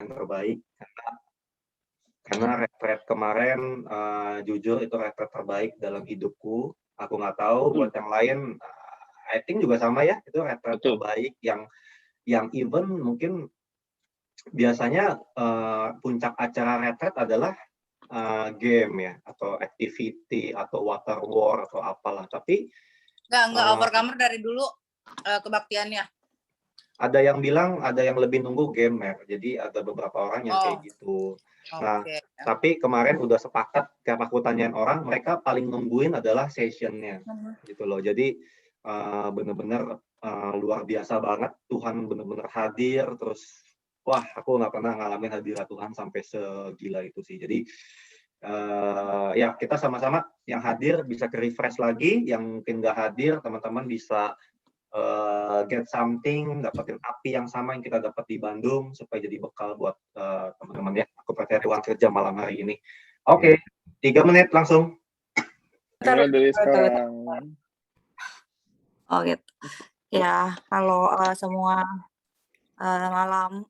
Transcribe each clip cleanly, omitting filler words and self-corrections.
yang terbaik karena retret kemarin, jujur itu retret terbaik dalam hidupku. Aku nggak tahu buat yang lain, I think juga sama ya, itu retret Betul. terbaik yang even mungkin biasanya, puncak acara retret adalah, game ya, atau activity, atau water war, atau apalah. Tapi Enggak overcomer dari dulu, kebaktiannya. ada yang bilang ada yang lebih nunggu game ya, jadi ada beberapa orang yang kayak gitu. Nah, tapi kemarin udah sepakat tiap aku tanyain orang, mereka paling nungguin adalah session-nya, gitu loh. Jadi, bener-bener, luar biasa banget, Tuhan bener-bener hadir, terus wah aku nggak pernah ngalamin hadirat Tuhan sampai segila itu sih. Jadi, ya kita sama-sama yang hadir bisa ke-refresh lagi, yang mungkin nggak hadir, teman-teman bisa get something, dapetin api yang sama yang kita dapat di Bandung supaya jadi bekal buat teman-teman ya. Aku percaya Tuhan kerja malam hari ini. Oke, 3 menit langsung. Dari sekarang. Oh gitu. Ya, halo semua. Malam.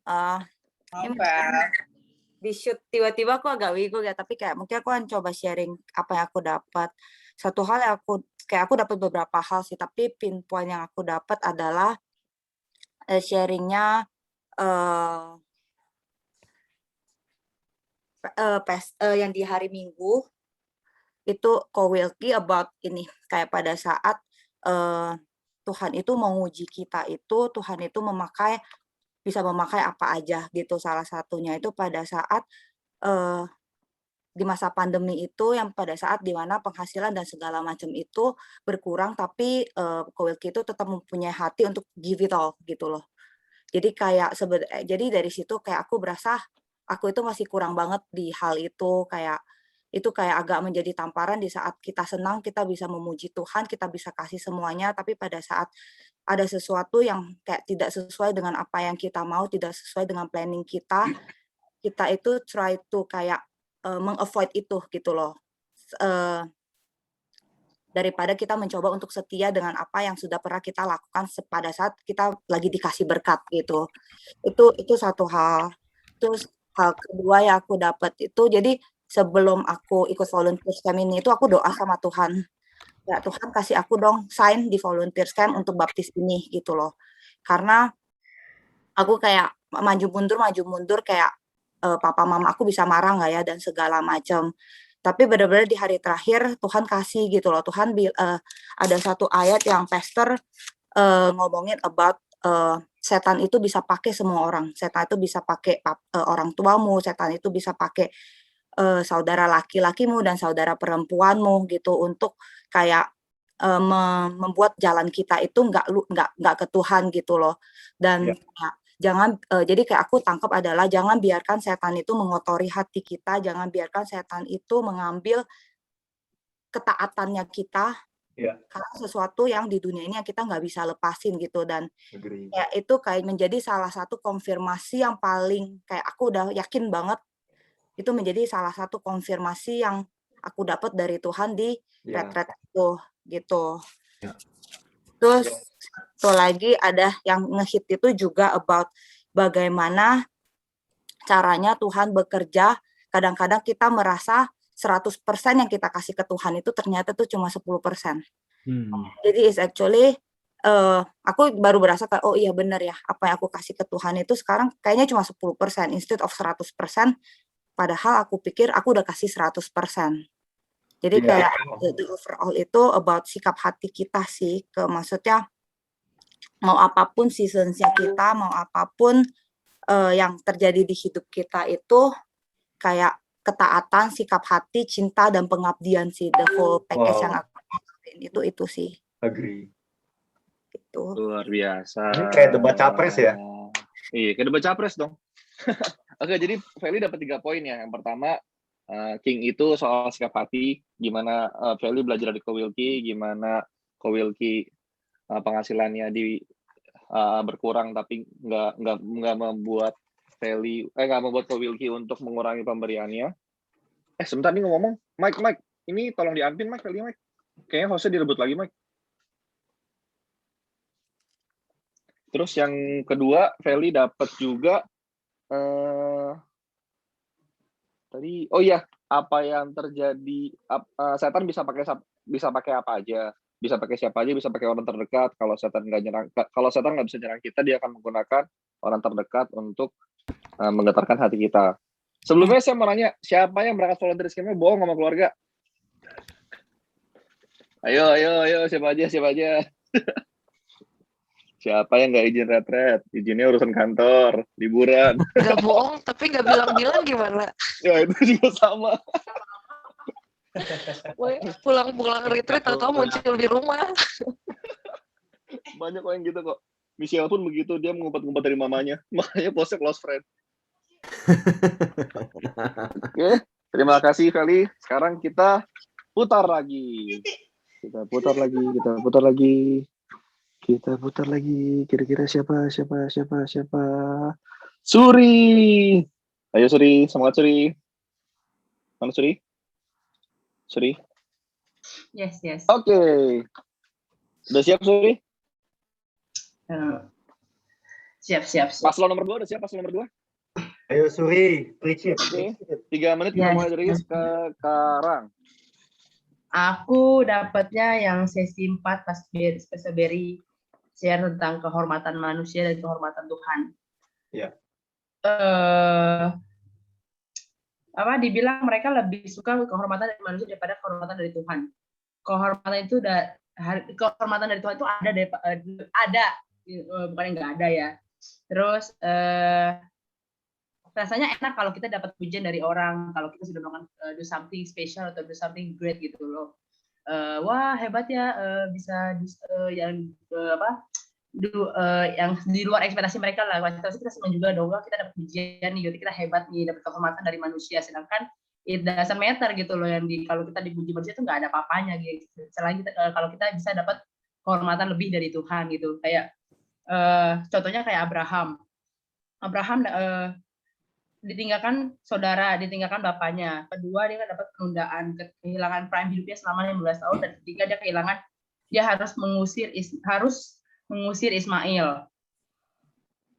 Di shoot tiba-tiba aku agak wigu ya, tapi kayak mungkin aku akan coba sharing apa yang aku dapat. Satu hal yang aku dapat beberapa hal sih, tapi pinpoint yang aku dapat adalah sharingnya yang di hari Minggu itu Ko Wilkie about ini, kayak pada saat Tuhan itu menguji kita itu, Tuhan itu bisa memakai apa aja gitu. Salah satunya itu pada saat di masa pandemi itu, yang pada saat di mana penghasilan dan segala macam itu berkurang, tapi Ko Wilkie itu tetap mempunyai hati untuk give it all gitu loh. Jadi jadi dari situ kayak aku berasa aku itu masih kurang banget di hal itu, kayak itu kayak agak menjadi tamparan di saat kita senang, kita bisa memuji Tuhan, kita bisa kasih semuanya, tapi pada saat ada sesuatu yang kayak tidak sesuai dengan apa yang kita mau, tidak sesuai dengan planning kita itu try to kayak meng-avoid itu gitu loh. Daripada kita mencoba untuk setia dengan apa yang sudah pernah kita lakukan pada saat kita lagi dikasih berkat gitu. Itu satu hal. Terus hal kedua yang aku dapat itu, jadi sebelum aku ikut volunteer camp ini itu aku doa sama Tuhan. Ya Tuhan kasih aku dong sign di volunteer camp untuk baptis ini gitu loh. Karena aku kayak maju mundur kayak papa mama aku bisa marah nggak ya dan segala macam. Tapi benar-benar di hari terakhir Tuhan kasih gitu loh. Tuhan ada satu ayat yang pastor ngomongin about setan itu bisa pakai semua orang. Setan itu bisa pakai orang tuamu, setan itu bisa pakai saudara laki-lakimu dan saudara perempuanmu gitu untuk kayak membuat jalan kita itu nggak ke Tuhan gitu loh. Dan jangan jadi kayak aku tangkap adalah jangan biarkan setan itu mengotori hati kita, jangan biarkan setan itu mengambil ketaatannya kita, karena sesuatu yang di dunia ini yang kita nggak bisa lepasin gitu. Dan ya itu kayak menjadi salah satu konfirmasi yang paling kayak aku udah yakin banget itu menjadi salah satu konfirmasi yang aku dapat dari Tuhan di retret itu gitu. Terus satu lagi ada yang ngehit itu juga about bagaimana caranya Tuhan bekerja. Kadang-kadang kita merasa 100% yang kita kasih ke Tuhan itu ternyata tuh cuma 10%. Jadi is actually aku baru berasa kayak oh iya benar ya, apa yang aku kasih ke Tuhan itu sekarang kayaknya cuma 10% instead of 100%. Padahal aku pikir aku udah kasih 100%. Jadi kayak the overall itu about sikap hati kita sih, maksudnya mau apapun seasons-nya kita, mau apapun yang terjadi di hidup kita itu kayak ketaatan, sikap hati, cinta dan pengabdian sih, the whole package yang aku lakuin itu sih. Agree. Gitu. Luar biasa. Ini kayak debat capres ya? Iya, kayak debat capres dong. Oke, jadi Feli dapat 3 poin ya. Yang pertama, King itu soal sikap hati, gimana Feli belajar dari Ko Wilkie, gimana Ko Wilkie penghasilannya berkurang tapi nggak membuat Feli nggak membuat Ko Wilkie untuk mengurangi pemberiannya. Sebentar nih ngomong, Mike, ini tolong diampin Mike, Feli Mike. Kayaknya hostnya direbut lagi Mike. Terus yang kedua, Feli dapat juga Feli. Oh iya, apa yang terjadi? Setan bisa pakai apa aja? Bisa pakai siapa aja? Bisa pakai orang terdekat. Kalau setan nggak bisa nyerang kita, dia akan menggunakan orang terdekat untuk menggetarkan hati kita. Sebelumnya saya mau nanya, siapa yang berangkat volunteer scheme-nya bohong sama keluarga? Ayo, siapa aja? Siapa yang nggak izin retret? Izinnya urusan kantor, liburan. Gak bohong, tapi gak bilang-bilang gimana? Ya, itu juga sama. Pulang-pulang retret atau muncul di rumah. Banyak kok yang gitu kok. Michelle pun begitu, dia mengumpet-ngumpet dari mamanya. Makanya postnya close friend. Oke, terima kasih Feli. Sekarang kita putar lagi. Kita putar lagi. Kira-kira siapa? Suri. Ayo Suri, semangat Suri. Mana Suri? Yes. Oke. Udah siap Suri? Siap. Paslon nomor 2 udah siap? Paslon nomor 2? Ayo Suri, Oke. 3 menit kita mulai dari sekarang. Aku dapatnya yang sesi 4 pas Beri share tentang kehormatan manusia dan kehormatan Tuhan. Ya. Dibilang mereka lebih suka kehormatan dari manusia daripada kehormatan dari Tuhan. Kehormatan dari Tuhan itu ada, bukan yang nggak ada ya. Terus rasanya enak kalau kita dapat pujian dari orang, kalau kita sudah melakukan do something special atau do something great gitu loh. Wah hebat ya, bisa yang di luar ekspektasi mereka lah. Kita senang juga dong, kita dapat pujian nih, kita hebat nih, dapat kehormatan dari manusia. Sedangkan it doesn't matter gitu loh, yang kalau kita dipuji manusia itu nggak ada apa-apanya gitu. Selain kalau kita bisa dapat kehormatan lebih dari Tuhan gitu. Kayak contohnya kayak Abraham ditinggalkan saudara, ditinggalkan bapaknya. Kedua, dia dapat penundaan, kehilangan prime hidupnya selama 15 tahun, dan ketiga dia harus mengusir Ismail.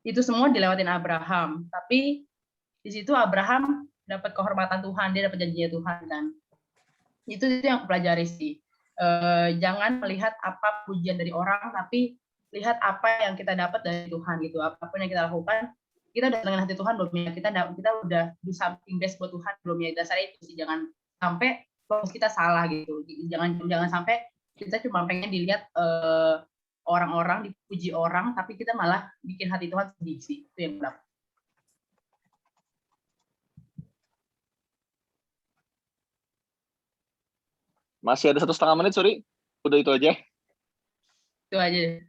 Itu semua dilewatin Abraham. Tapi di situ Abraham dapat kehormatan Tuhan, dia dapat janjinya Tuhan kan. Itu yang aku pelajari sih. Jangan melihat apa pujian dari orang, tapi lihat apa yang kita dapat dari Tuhan gitu. Apapun yang kita lakukan, kita udah dengan hati Tuhan belum ya, kita udah do something best buat Tuhan belum ya. Dasarnya itu sih, jangan sampai fokus kita salah gitu. Jangan sampai kita cuma pengen dilihat orang-orang, dipuji orang, tapi kita malah bikin hati Tuhan sedih sih. Itu yang berapa. Masih ada 1,5 menit, Suri. Udah itu aja. Itu aja.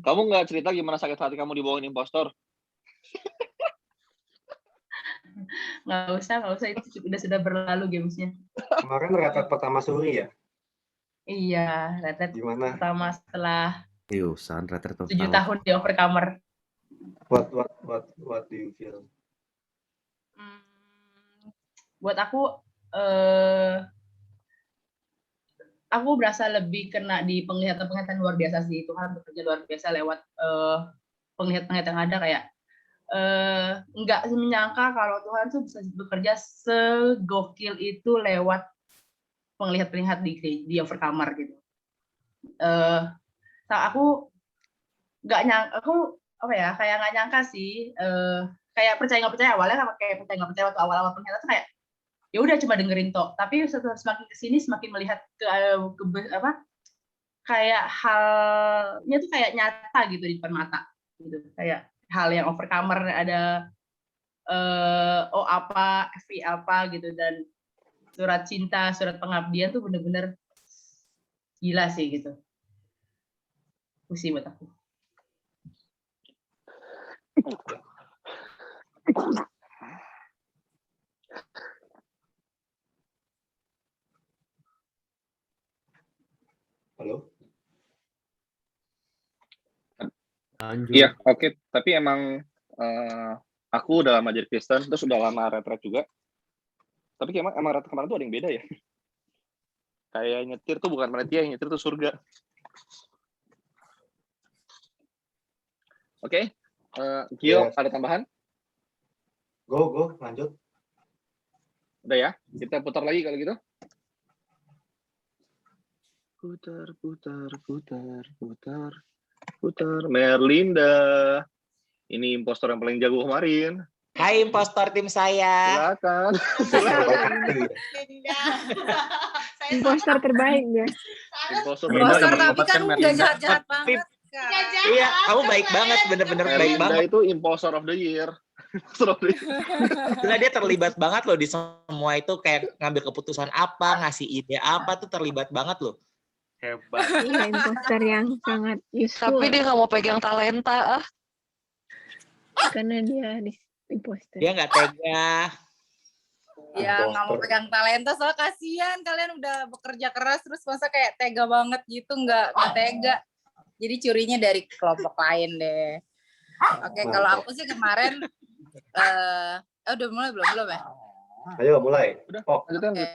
Kamu nggak cerita gimana sakit hati kamu dibohongin impostor? Nggak usah, itu sudah berlalu gamesnya. Kemarin retret pertama Suri ya? Iya, retret pertama setelah 7 tahun di Overcomer. What do you feel? Buat aku berasa lebih kena di penglihatan luar biasa sih. Tuhan bekerja luar biasa lewat penglihatan yang ada, kayak nggak menyangka kalau Tuhan tuh bisa bekerja segokil itu lewat penglihat di Overcomer gitu. Aku nggak nyangka, kayak nggak nyangka sih, kayak percaya nggak percaya awalnya, kayak percaya nggak percaya waktu awal-awal penglihatan kayak ya udah cuma dengerin tok, tapi semakin kesini semakin melihat kayak halnya tuh kayak nyata gitu di depan mata gitu, kayak hal yang Overcomer ada V apa gitu, dan surat cinta, surat pengabdian tuh bener-bener gila sih gitu. Pusing buat aku. Halo? Iya, oke. Tapi emang aku udah lama jadi Kristen, terus udah lama retret juga. Tapi emang retret kemarin tuh ada yang beda ya. Kayak nyetir tuh bukan panitia, yang nyetir tuh surga. Oke. Gio, ada tambahan? Go, lanjut. Udah ya, kita putar lagi kalau gitu. Putar, putar, putar, putar, putar. Merlinda. Ini impostor yang paling jago kemarin. Hai impostor tim saya. Silakan. Impostor terbaik ya. Impostor Impostor terbaik. tapi kan nggak jahat-jahat banget kan. Iya, kamu baik banget, bener-bener baik Merlinda banget. itu impostor of the year. Impostor of the year. Gila, dia terlibat banget loh di semua itu, kayak ngambil keputusan apa, ngasih ide apa tuh terlibat banget loh. Hebat. Iya, impostor yang sangat useful. Tapi dia nggak mau pegang talenta. Karena dia impostor. Dia nggak tega. Ya nggak mau pegang talenta, soalnya kasihan kalian udah bekerja keras terus masa kayak tega banget gitu, nggak tega. Jadi curinya dari kelompok lain deh. Oke, kalau aku sih kemarin udah mulai belum ya? Ayo mulai. Udah, Oh, lanjutin.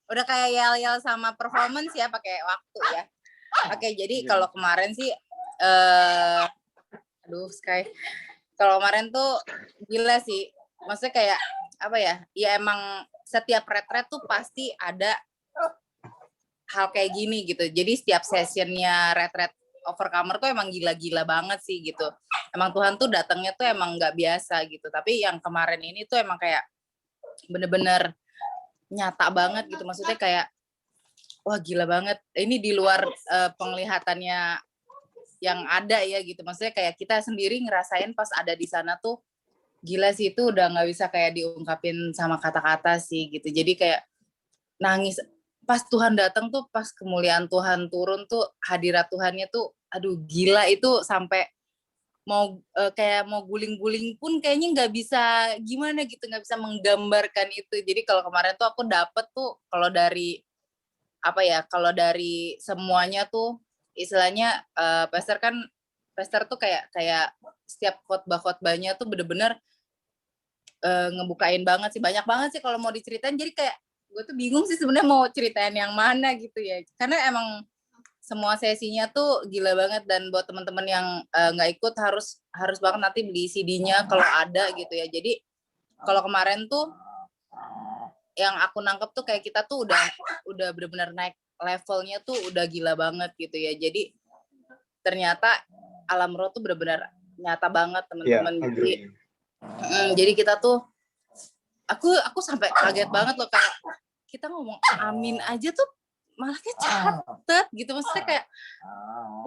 Udah kayak yel-yel sama performance ya, pakai waktu ya. Oke, jadi kalau kemarin sih aduh Sky. Kalau kemarin tuh gila sih. Maksudnya kayak apa ya? Ya emang setiap retret tuh pasti ada hal kayak gini gitu. Jadi setiap sessionnya retret Overcomer tuh emang gila-gila banget sih gitu. Emang Tuhan tuh datangnya tuh emang nggak biasa gitu. Tapi yang kemarin ini tuh emang kayak bener-bener nyata banget gitu. Maksudnya kayak wah gila banget. Ini di luar penglihatannya yang ada ya gitu. Maksudnya kayak kita sendiri ngerasain pas ada di sana tuh gila sih, itu udah nggak bisa kayak diungkapin sama kata-kata sih gitu. Jadi kayak nangis pas Tuhan datang tuh, pas kemuliaan Tuhan turun tuh, hadirat Tuhannya tuh aduh gila, itu sampai mau kayak mau guling-guling pun kayaknya nggak bisa gimana gitu, nggak bisa menggambarkan itu. Jadi kalau kemarin tuh aku dapet tuh kalau dari apa ya, kalau dari semuanya tuh istilahnya pastor tuh kayak setiap khotbah-khotbahnya tuh bener-bener ngebukain banget sih, banyak banget sih kalau mau diceritain. Jadi kayak gue tuh bingung sih sebenarnya mau ceritain yang mana gitu ya, karena emang semua sesinya tuh gila banget. Dan buat teman-teman yang nggak ikut harus banget nanti beli CD-nya kalau ada gitu ya. Jadi kalau kemarin tuh yang aku nangkep tuh kayak kita tuh udah benar-benar naik levelnya tuh udah gila banget gitu ya. Jadi ternyata alam roh tuh benar-benar nyata banget teman-teman. Jadi kita tuh aku sampai kaget banget loh, kayak kita ngomong amin aja tuh malahnya catet gitu. Maksudnya kayak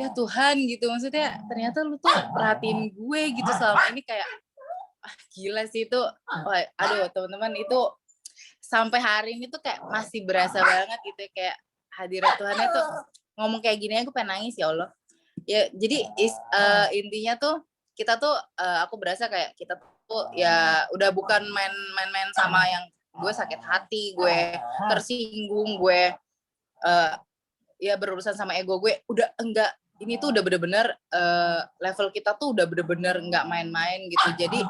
ya Tuhan gitu, maksudnya ternyata lu tuh perhatiin gue gitu selama ini. Kayak gila sih itu. Aduh teman-teman, itu sampai hari ini tuh kayak masih berasa banget gitu ya, kayak hadirat Tuhannya tuh. Ngomong kayak gini aku pengen nangis ya Allah ya. Jadi intinya tuh kita tuh aku berasa kayak kita tuh ya udah bukan main-main sama yang gue sakit hati, gue tersinggung, gue ya berurusan sama ego gue, udah enggak. Ini tuh udah bener-bener level kita tuh udah bener-bener enggak main-main gitu. Jadi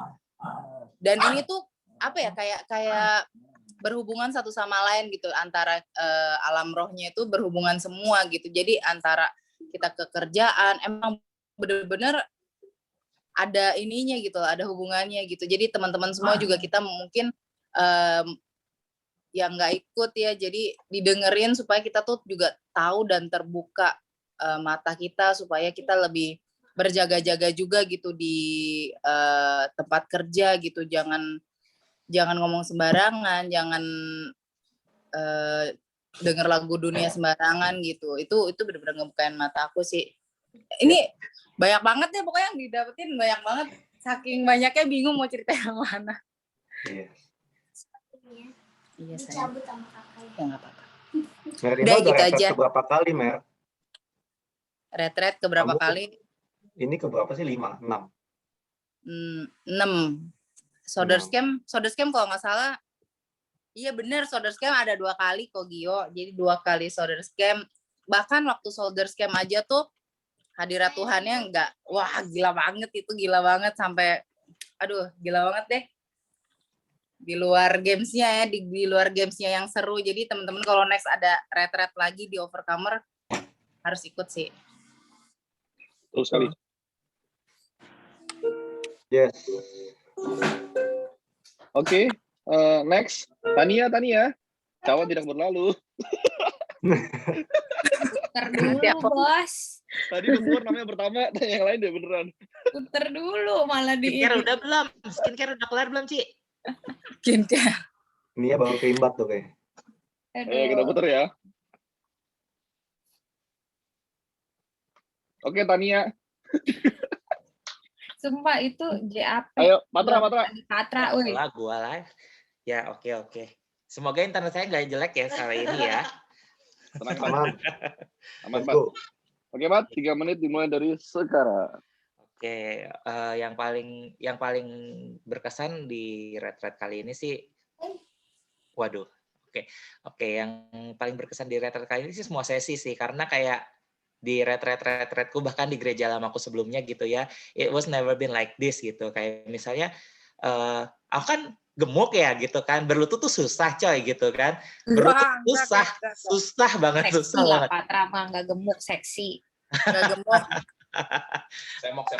dan ini tuh apa ya, kayak berhubungan satu sama lain gitu, antara alam rohnya itu berhubungan semua gitu. Jadi antara kita kekerjaan emang bener-bener ada ininya gitu, ada hubungannya gitu. Jadi teman-teman semua juga kita mungkin yang nggak ikut ya, jadi didengerin supaya kita tuh juga tahu dan terbuka mata kita, supaya kita lebih berjaga-jaga juga gitu di tempat kerja gitu. Jangan ngomong sembarangan, jangan denger lagu dunia sembarangan gitu. Itu benar-benar ngebukain mata aku sih. Ini banyak banget deh pokoknya yang didapetin, banyak banget. Saking banyaknya bingung mau cerita yang mana. Iya saya. Ya nggak apa-apa. Udah gitu aja. Keberapa kali, Mer? Retret keberapa kali? Ini keberapa sih? 5, 6. 6. Soldier Scam kalau nggak salah. Iya bener, Soldier Scam ada 2 kali kok Gio. Jadi 2 kali Soldier Scam. Bahkan waktu Soldier Scam aja tuh hadirat Tuhannya nggak, wah gila banget, itu gila banget sampai, aduh gila banget deh. Di luar gamesnya ya, di luar gamesnya yang seru. Jadi teman-teman kalau next ada retret lagi di Overcomer harus ikut sih. Terus sekali. Yes. Oke. Next, Tania. Cawan tidak berlalu. Putar dulu, Bos. Tadi udah keluar namanya pertama, tanya yang lain deh beneran. Putar dulu malah di Skincare udah belum? Skincare udah kelar belum, Ci? skincare. Ini ya baru keimbat tuh kayak. Ayo kita putar ya. Oke, Tania. Sumpah itu JAP. Ayo, Patra. Patra, woi. Gua lah. Ya, oke. Semoga internet saya nggak jelek ya kali ini ya. Tenang, aman, Pak. Oke, Pak, 3 menit dimulai dari sekarang. Oke, yang paling berkesan di retret kali ini sih, waduh, oke, yang paling berkesan di retret kali ini sih semua sesi sih, karena kayak di retretku bahkan di gereja lamaku sebelumnya gitu ya, it was never been like this gitu, kayak misalnya aku kan gemuk ya gitu kan, berlutut tuh susah coy gitu kan, berlutut susah banget, susah banget. Patra mah nggak gemuk, seksi. Nggak gemuk. Semok.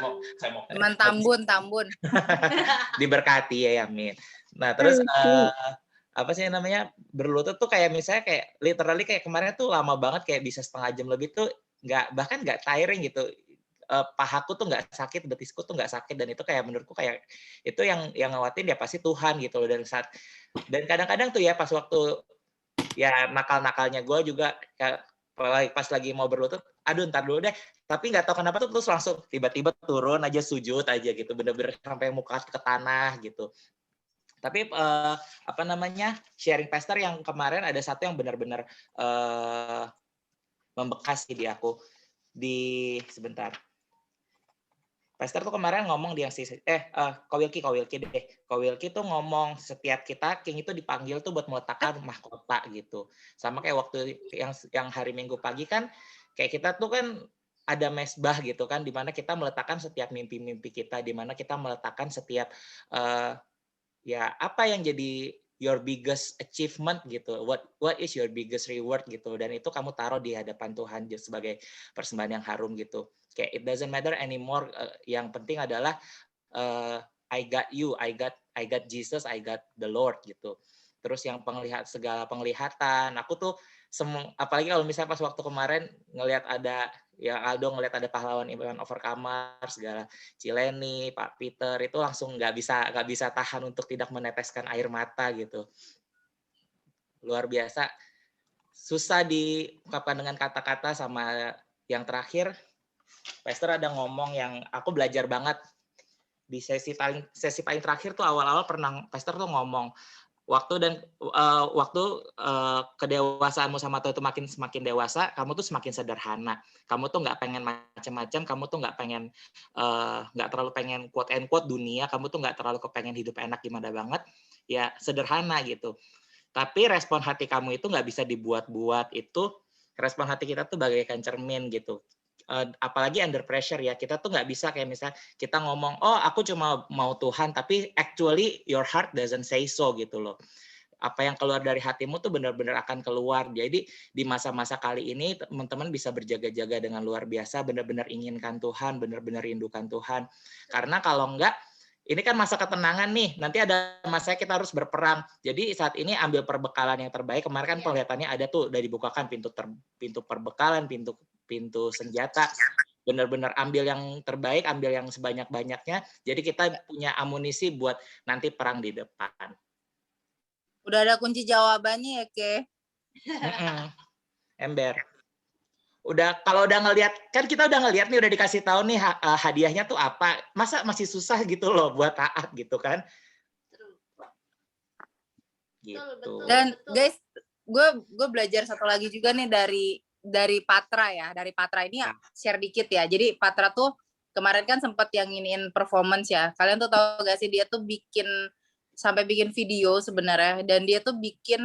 Cuman tambun. Diberkati ya, amin. Nah terus apa sih namanya, berlutut tuh kayak misalnya kayak literally kayak kemarin tuh lama banget, kayak bisa setengah jam lebih tuh bahkan nggak tiring gitu. Pahaku tuh nggak sakit, betisku tuh nggak sakit, dan itu kayak menurutku kayak itu yang ngawatin ya pasti Tuhan gitu loh. Dan kadang-kadang tuh ya pas waktu ya nakal-nakalnya gue juga kayak pas lagi mau berlutut, aduh ntar dulu deh, tapi nggak tahu kenapa tuh terus langsung tiba-tiba turun aja, sujud aja gitu, bener-bener sampai muka ke tanah gitu. Tapi apa namanya, sharing pastor yang kemarin ada satu yang benar-benar membekas di aku. Sebentar. Pastor tuh kemarin ngomong di yang Kowilki deh. Kowilki tuh ngomong setiap kita King itu dipanggil tuh buat meletakkan mahkota gitu. Sama kayak waktu yang hari Minggu pagi kan, kayak kita tuh kan ada mesbah gitu kan, di mana kita meletakkan setiap mimpi-mimpi kita, di mana kita meletakkan setiap ya apa yang jadi your biggest achievement gitu, what is your biggest reward gitu, dan itu kamu taruh di hadapan Tuhan sebagai persembahan yang harum gitu. Kayak it doesn't matter anymore, yang penting adalah I got you, I got Jesus, I got the Lord gitu. Terus yang segala penglihatan, aku tuh apalagi kalau misalnya pas waktu kemarin ngelihat ada ya Aldo, ngelihat ada pahlawan Iman Overcomer, segala Cileni, Pak Peter, itu langsung nggak bisa tahan untuk tidak meneteskan air mata gitu. Luar biasa, susah diungkapkan dengan kata-kata. Sama yang terakhir, Pastor ada ngomong yang aku belajar banget di sesi paling terakhir tuh, awal-awal pernah Pastor tuh ngomong, waktu kedewasaanmu sama Tuhan itu semakin dewasa, kamu tuh semakin sederhana. Kamu tuh nggak pengen macam-macam, kamu tuh nggak terlalu pengen quote and quote dunia, kamu tuh nggak terlalu kepengen hidup enak gimana banget, ya sederhana gitu. Tapi respon hati kamu itu nggak bisa dibuat-buat, itu respon hati kita tuh bagaikan cermin gitu. Apalagi under pressure ya, kita tuh nggak bisa kayak misalnya kita ngomong, oh aku cuma mau Tuhan, tapi actually your heart doesn't say so gitu loh. Apa yang keluar dari hatimu tuh benar-benar akan keluar. Jadi di masa-masa kali ini teman-teman bisa berjaga-jaga dengan luar biasa, benar-benar inginkan Tuhan, benar-benar rindukan Tuhan. Karena kalau enggak, ini kan masa ketenangan nih, nanti ada masa kita harus berperang. Jadi saat ini ambil perbekalan yang terbaik. Kemarin kan kelihatannya ada tuh udah dibukakan pintu perbekalan, pintu senjata. Benar-benar ambil yang terbaik, ambil yang sebanyak-banyaknya. Jadi kita punya amunisi buat nanti perang di depan. Udah ada kunci jawabannya ya, Ke? Ember. Kalau udah ngelihat, kan kita udah ngelihat nih, udah dikasih tahu nih hadiahnya tuh apa. Masa masih susah gitu loh buat taat gitu kan? Gitu. Dan guys, gue belajar satu lagi juga nih dari Patra ya. Dari Patra ini share dikit ya. Jadi Patra tuh kemarin kan sempat yang iniin performance ya. Kalian tuh tahu gak sih, dia tuh sampai bikin video sebenarnya, dan dia tuh bikin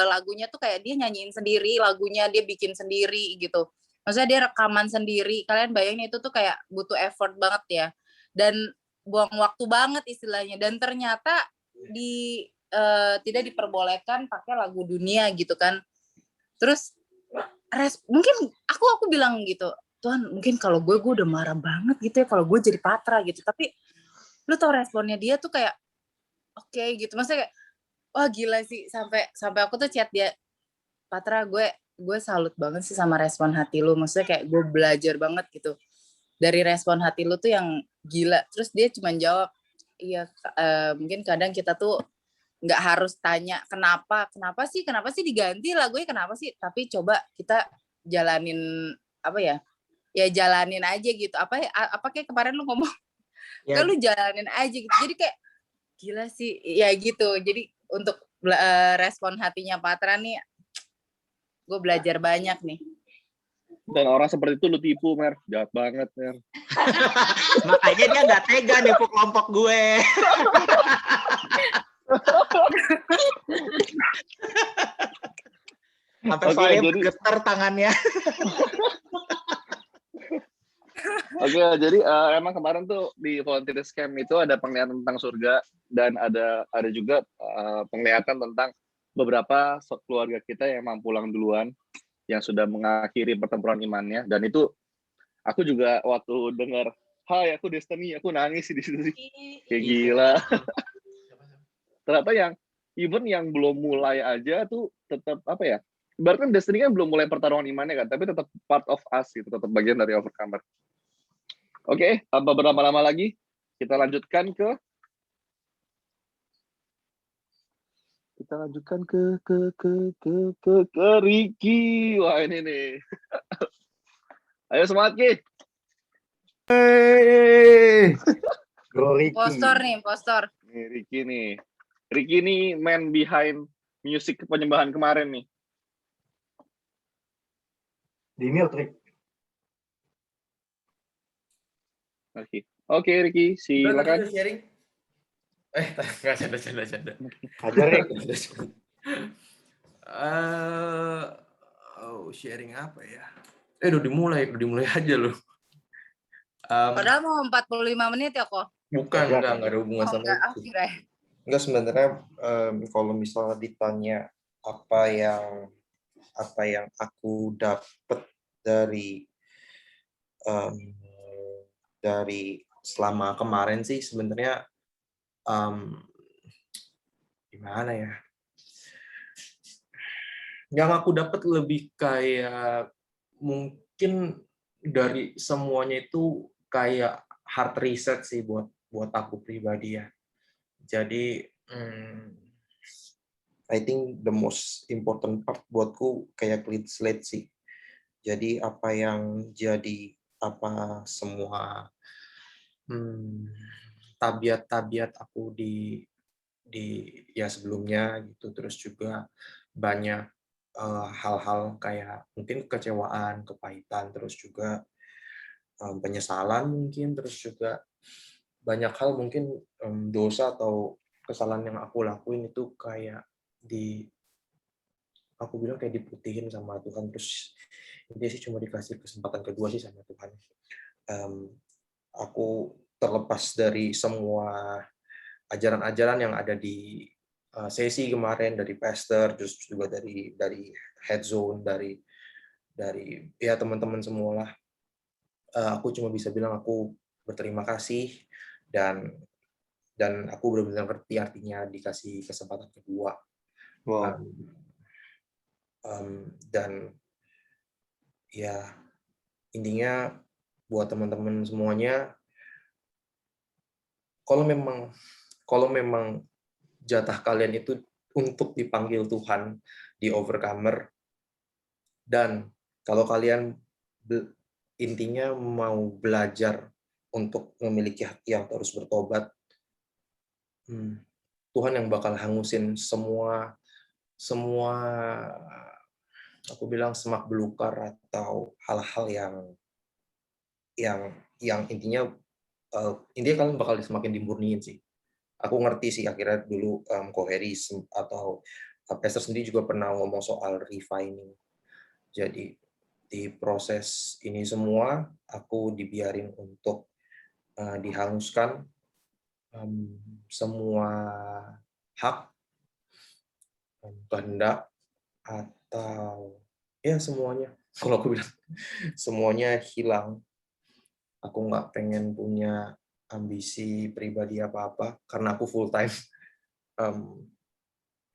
lagunya tuh kayak dia nyanyiin sendiri, lagunya dia bikin sendiri gitu. Maksudnya dia rekaman sendiri. Kalian bayangin itu tuh kayak butuh effort banget ya. Dan buang waktu banget istilahnya. Dan ternyata tidak diperbolehkan pakai lagu dunia gitu kan. Terus mungkin aku bilang gitu, Tuhan mungkin kalau gue udah marah banget gitu ya kalau gue jadi Patra gitu. Tapi lu tau responnya dia tuh kayak oke, gitu. Maksudnya kayak wah gila sih, sampai aku tuh chat dia, Patra, gue salut banget sih sama respon hati lu, maksudnya kayak gue belajar banget gitu dari respon hati lu tuh yang gila. Terus dia cuma jawab, iya mungkin kadang kita tuh nggak harus tanya kenapa sih diganti lagunya, kenapa sih, tapi coba kita jalanin apa ya jalanin aja gitu, apa kayak kemarin lu ngomong Ya. lu jalanin aja gitu. Jadi kayak gila sih ya gitu. Jadi untuk respon hatinya Patra nih gue belajar banyak nih. Dan orang seperti itu lu tipu, Mer. Jahat banget, Mer. Makanya dia nggak tega nipu kelompok gue. Sampai Fahri bergetar tangannya. Oke, jadi emang kemarin tuh di volunteer camp itu ada penglihatan tentang surga, dan ada juga penglihatan tentang beberapa keluarga kita yang emang pulang duluan, yang sudah mengakhiri pertempuran imannya. Dan itu aku juga waktu dengar, hai aku Destiny, aku nangis di situ sih. Kayak gila. Ternyata yang even yang belum mulai aja tuh tetap apa ya? Ibaratnya Destiny kan belum mulai pertarungan imannya kan, tapi tetap part of us gitu, tetap bagian dari Overcomer. Oke, tanpa berlama-lama lagi, kita lanjutkan ke Ricky. Wah, ini nih. Ayo semangat, Ki. Hey. Ricky. Impostor. Nih, Ricky nih. Ricky nih man behind music penyembahan kemarin nih. Di mute, Rick. Oke, Ricky, silakan. Sharing. Nggak canda. Ajar, Rick. Sharing apa ya? Udah dimulai aja loh. Padahal mau 45 menit ya kok. Bukan, enggak ada hubungan sama itu. Enggak, sebenarnya kalau misalnya ditanya apa yang aku dapat dari selama kemarin sih sebenarnya gimana ya? Yang aku dapat lebih kayak mungkin dari semuanya itu kayak hard reset sih buat aku pribadi ya. Jadi I think the most important part buatku kayak clean slate sih. Jadi apa yang jadi semua tabiat aku di ya sebelumnya gitu, terus juga banyak hal-hal kayak mungkin kekecewaan, kepahitan, terus juga penyesalan mungkin, terus juga banyak hal mungkin dosa atau kesalahan yang aku lakuin itu kayak aku bilang kayak diputihin sama Tuhan, terus dia sih cuma dikasih kesempatan kedua sih sama Tuhan. Aku terlepas dari semua ajaran-ajaran yang ada di sesi kemarin, dari pastor, terus juga dari head zone, dari ya teman-teman semualah. Aku cuma bisa bilang aku berterima kasih dan aku benar-benar ngerti artinya dikasih kesempatan kedua. Wow. Dan ya intinya buat teman-teman semuanya, kalau memang jatah kalian itu untuk dipanggil Tuhan di Overcomer, dan kalau kalian intinya mau belajar untuk memiliki hati yang terus bertobat, Tuhan yang bakal hangusin semua aku bilang semak belukar atau hal-hal yang intinya kalian bakal semakin dimurniin sih. Aku ngerti sih akhirnya dulu Ko Heri atau Pastor sendiri juga pernah ngomong soal refining. Jadi di proses ini semua aku dibiarin untuk dihanguskan semua hak, kehendak, atau ya semuanya. Kalau aku bilang semuanya hilang. Aku nggak pengen punya ambisi pribadi apa-apa karena aku full time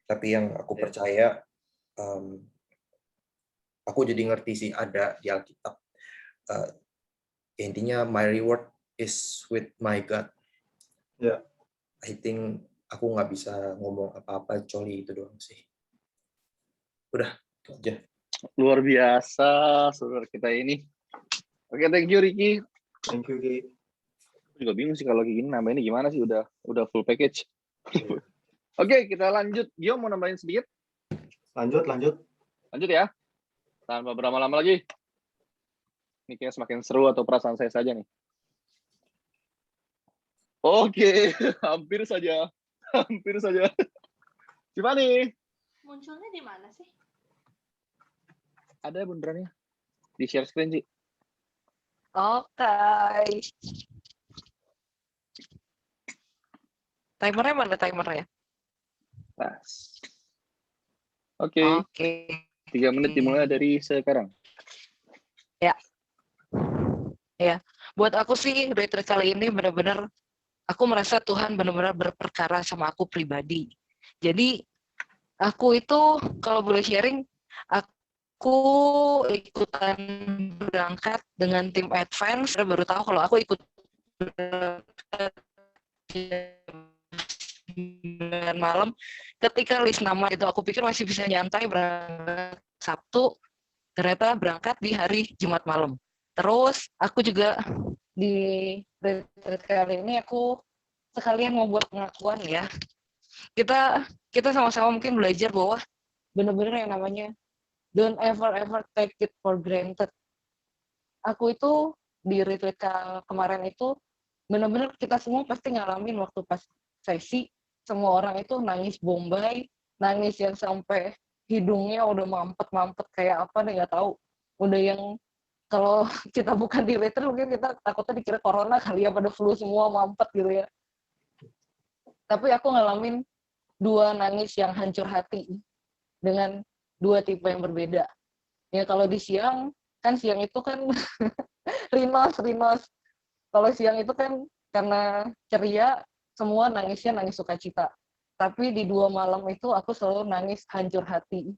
Tapi yang aku percaya, aku jadi ngerti sih ada di Alkitab. Intinya my reward is with my God. Ya. I think aku nggak bisa ngomong apa-apa kecuali itu doang sih. Udah, itu aja. Luar biasa saudara kita ini. Oke, thank you Ricky. Thank you, Ki. Aku juga bingung sih kalau kayak gini nambahinnya gimana sih, udah full package. Oke, kita lanjut. Gio mau nambahin sedikit? Lanjut. Lanjut ya. Tanpa berlama-lama lagi. Ini kayaknya semakin seru atau perasaan saya saja nih. Oke, hampir saja. Tiffany. Munculnya di mana sih? Ada benerannya. Di share screen sih. Oke. Timernya mana timernya? Pas. Oke. 3 menit dimulai dari sekarang. Ya, buat aku sih retreat kali ini benar-benar aku merasa Tuhan benar-benar berperkara sama aku pribadi. Jadi aku itu kalau boleh sharing, aku ikutan berangkat dengan tim advance. Saya baru tahu kalau aku ikut 9 malam. Ketika list nama itu aku pikir masih bisa nyantai berangkat Sabtu, ternyata berangkat di hari Jumat malam. Terus aku juga di retreat kali ini aku sekalian mau buat pengakuan ya. Kita sama-sama mungkin belajar bahwa benar-benar yang namanya don't ever take it for granted. Aku itu di retreat kemarin itu benar-benar kita semua pasti ngalamin waktu pas sesi, semua orang itu nangis bombay, nangis yang sampai hidungnya udah mampet kayak apa nih nggak tahu. Udah yang kalau kita bukan di retreat mungkin kita takutnya dikira corona kali ya, pada flu semua mampet gitu ya. Tapi aku ngalamin 2 nangis yang hancur hati dengan 2 tipe yang berbeda. Ya kalau di siang itu kan rinos. Kalau siang itu kan karena ceria semua nangisnya nangis sukacita. Tapi di 2 malam itu aku selalu nangis hancur hati.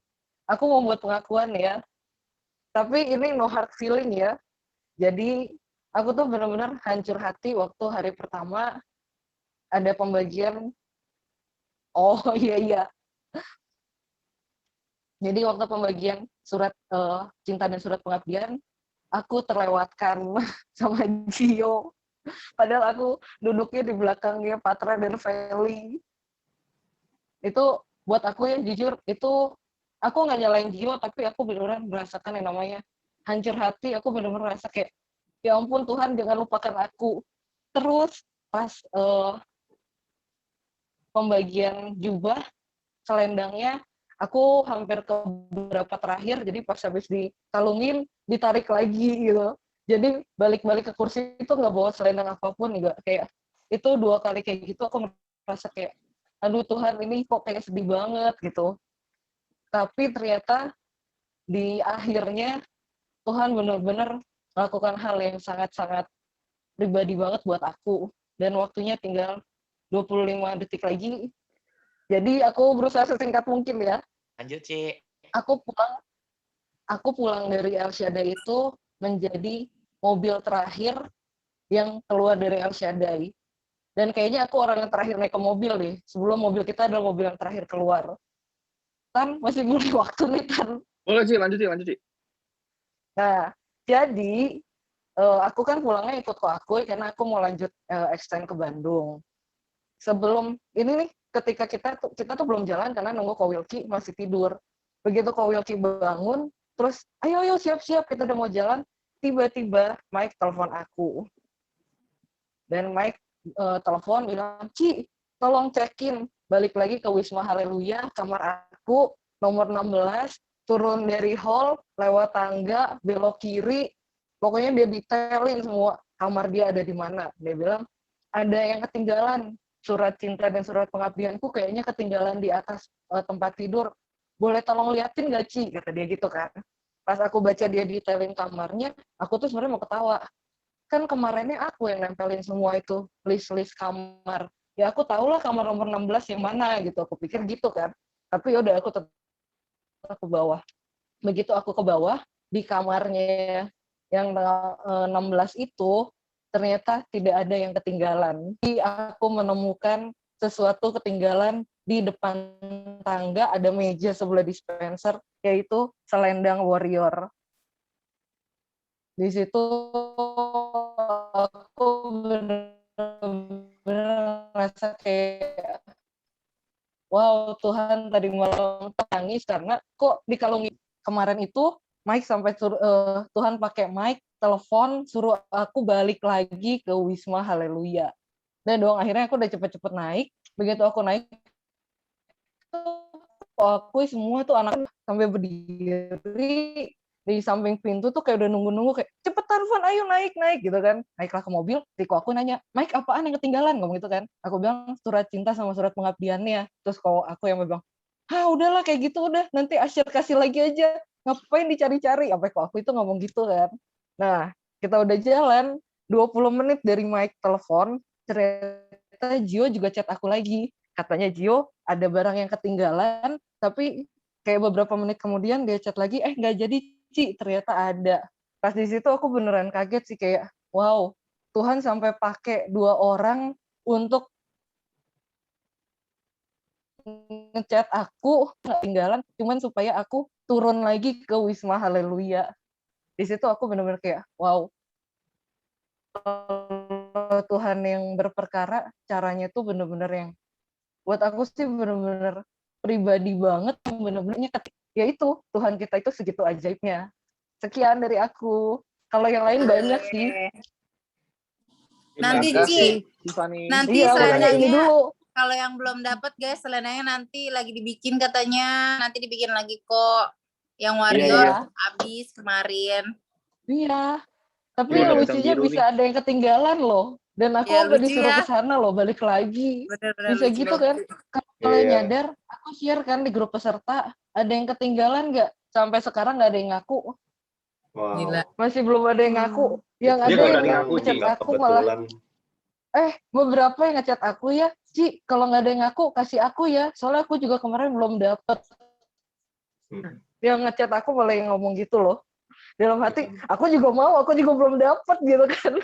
Aku mau buat pengakuan ya. Tapi ini no hard feeling ya. Jadi aku tuh benar-benar hancur hati waktu hari pertama ada pembagian. Oh iya. Jadi waktu pembagian surat cinta dan surat pengabdian, aku terlewatkan sama Gio. Padahal aku duduknya di belakangnya Patra dan Feli. Itu buat aku ya jujur, itu aku nggak nyalain Gio, tapi aku benar-benar merasakan yang namanya hancur hati. Aku benar-benar merasa kayak, ya ampun Tuhan jangan lupakan aku. Terus pas pembagian jubah, selendangnya, aku hampir ke beberapa terakhir, jadi pas habis dikalungin, ditarik lagi gitu. Jadi balik-balik ke kursi itu nggak bawa selendang apapun, nggak kayak, itu 2 kali kayak gitu, aku merasa kayak, aduh Tuhan ini kok kayak sedih banget gitu. Tapi ternyata di akhirnya Tuhan benar-benar melakukan hal yang sangat-sangat pribadi banget buat aku. Dan waktunya tinggal 25 detik lagi. Jadi aku berusaha sesingkat mungkin ya. Lanjut, Ci. Aku pulang dari El Shaddai itu menjadi mobil terakhir yang keluar dari El Shaddai. Dan kayaknya aku orang yang terakhir naik ke mobil deh. Sebelum mobil kita adalah mobil yang terakhir keluar. Tan, masih punya waktu nih, Tan. Boleh Ci, lanjut Ci. Nah, jadi aku kan pulangnya ikut Koakui karena aku mau lanjut extend ke Bandung. Sebelum ini nih, ketika kita tuh belum jalan karena nunggu Ko Wilky masih tidur. Begitu Ko Wilky bangun, terus ayo siap-siap kita udah mau jalan, tiba-tiba Mike telepon aku. Dan Mike telepon bilang, "Ci, tolong cekin balik lagi ke Wisma Haleluya, kamar aku nomor 16, turun dari hall, lewat tangga, belok kiri, pokoknya dia detailin semua kamar dia ada di mana." Dia bilang, "Ada yang ketinggalan, surat cinta dan surat pengabdianku kayaknya ketinggalan di atas tempat tidur. Boleh tolong liatin nggak, Ci?" Kata dia gitu kan. Pas aku baca dia detailin kamarnya, aku tuh sebenarnya mau ketawa. Kan kemarinnya aku yang nempelin semua itu, list-list kamar. Ya aku tahu lah kamar nomor 16 yang mana gitu, aku pikir gitu kan. Tapi udah aku tetap ke bawah. Begitu aku ke bawah, di kamarnya yang 16 itu, ternyata tidak ada yang ketinggalan. Jadi aku menemukan sesuatu ketinggalan di depan tangga, ada meja sebelah dispenser, yaitu selendang warrior. Di situ aku benar-benar ngerasa kayak, wow, Tuhan tadi malam nangis karena kok dikalungin. Kemarin itu Mike sampai Tuhan pakai Mike telepon suruh aku balik lagi ke Wisma Haleluya. Dan dong akhirnya aku udah cepet-cepet naik. Begitu aku naik, aku semua tuh anak sampai berdiri di samping pintu tuh kayak udah nunggu-nunggu kayak cepetan Van, ayo naik gitu kan. Naiklah ke mobil, Tiko aku nanya, Mike apaan yang ketinggalan, ngomong gitu kan. Aku bilang surat cinta sama surat pengabdiannya. Terus kalau aku yang bilang, udahlah kayak gitu udah, nanti Asyir kasih lagi aja, ngapain dicari-cari. Sampai kok aku itu ngomong gitu kan. Nah, kita udah jalan 20 menit dari Mike telepon, ternyata Gio juga chat aku lagi. Katanya Gio ada barang yang ketinggalan, tapi kayak beberapa menit kemudian dia chat lagi, nggak jadi Ci, ternyata ada. Pas di situ aku beneran kaget sih, kayak wow, Tuhan sampai pakai 2 orang untuk ngechat aku nggak ketinggalan, cuman supaya aku turun lagi ke Wisma Haleluya. Di situ aku bener-bener kayak wow, Tuhan yang berperkara, caranya tuh bener-bener yang buat aku sih bener-bener pribadi banget, bener-benernya ya itu Tuhan kita itu segitu ajaibnya. Sekian dari aku. Kalau yang lain banyak sih. Nanti Ci, nanti iya, selendangnya kalau yang belum dapat guys, selendangnya nanti lagi dibikin katanya, nanti dibikin lagi kok. Yang warrior habis kemarin. Iya. Tapi lucunya bisa ada yang ketinggalan loh. Dan aku udah disuruh ke sana loh, balik lagi. Bener-bener bisa gitu kan. Kalau nyadar, aku share kan di grup peserta, ada yang ketinggalan nggak? Sampai sekarang nggak ada yang ngaku. Wow. Gila. Masih belum ada yang ngaku. Yang Dia ada yang ngaku ngechat aku malah. Beberapa yang ngechat aku ya, Ci, kalau nggak ada yang ngaku, kasih aku ya. Soalnya aku juga kemarin belum dapet. Yang ngechat aku malah yang ngomong gitu loh. Dalam hati, aku juga mau, aku juga belum dapet gitu kan.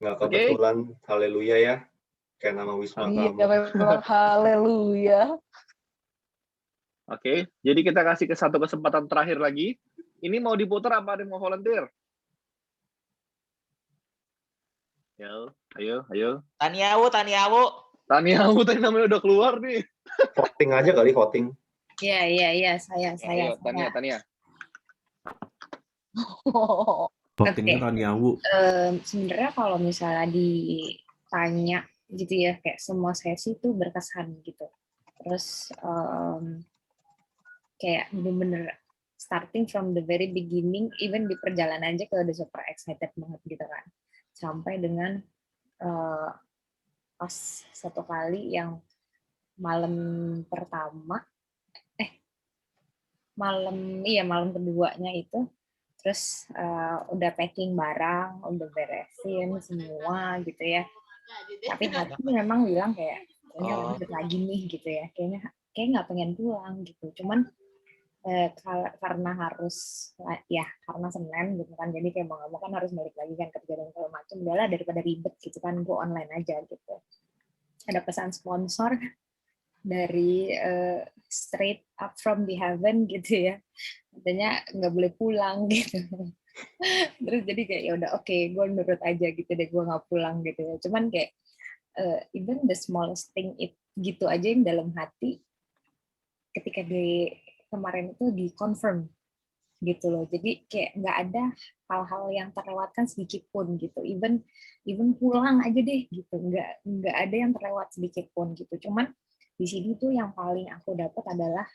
Nggak kebetulan, haleluya ya. Kayak nama Wisma kamu. Iya, memang haleluya. Oke, jadi kita kasih ke satu kesempatan terakhir lagi. Ini mau diputar apa ada yang mau volunteer? Ayo. Taniawu. Taniawu tadi namanya udah keluar nih. Voting aja kali, voting. Iya, saya. Tania. Votingnya Taniawu. Sebenarnya kalau misalnya ditanya gitu ya, kayak semua sesi tuh berkesan gitu. Terus kayak bener-bener starting from the very beginning, even di perjalanan aja kayak udah super excited banget gitu kan. Sampai dengan pas satu kali yang malam keduanya itu, terus udah packing barang, udah beresin semua gitu ya. Tapi hati memang bilang kayak kayaknya lanjut lagi nih gitu ya, kayak nggak pengen pulang gitu. Cuman karena harus karena Senin gitu kan, jadi kayak mau nggak mau kan harus balik lagi kan kerja dan segala macam. Udahlah daripada ribet gitu kan, gue online aja gitu. Ada pesan sponsor dari straight up from the heaven gitu ya, katanya nggak boleh pulang gitu. Terus jadi kayak ya udah oke, gue nurut aja gitu deh, gue nggak pulang gitu ya. Cuman kayak even the smallest thing gitu aja yang dalam hati ketika kemarin itu di-confirm gitu loh. Jadi kayak nggak ada hal-hal yang terlewatkan sedikit pun gitu. Even pulang aja deh gitu. Nggak ada yang terlewat sedikit pun gitu. Cuman di sini tuh yang paling aku dapat adalah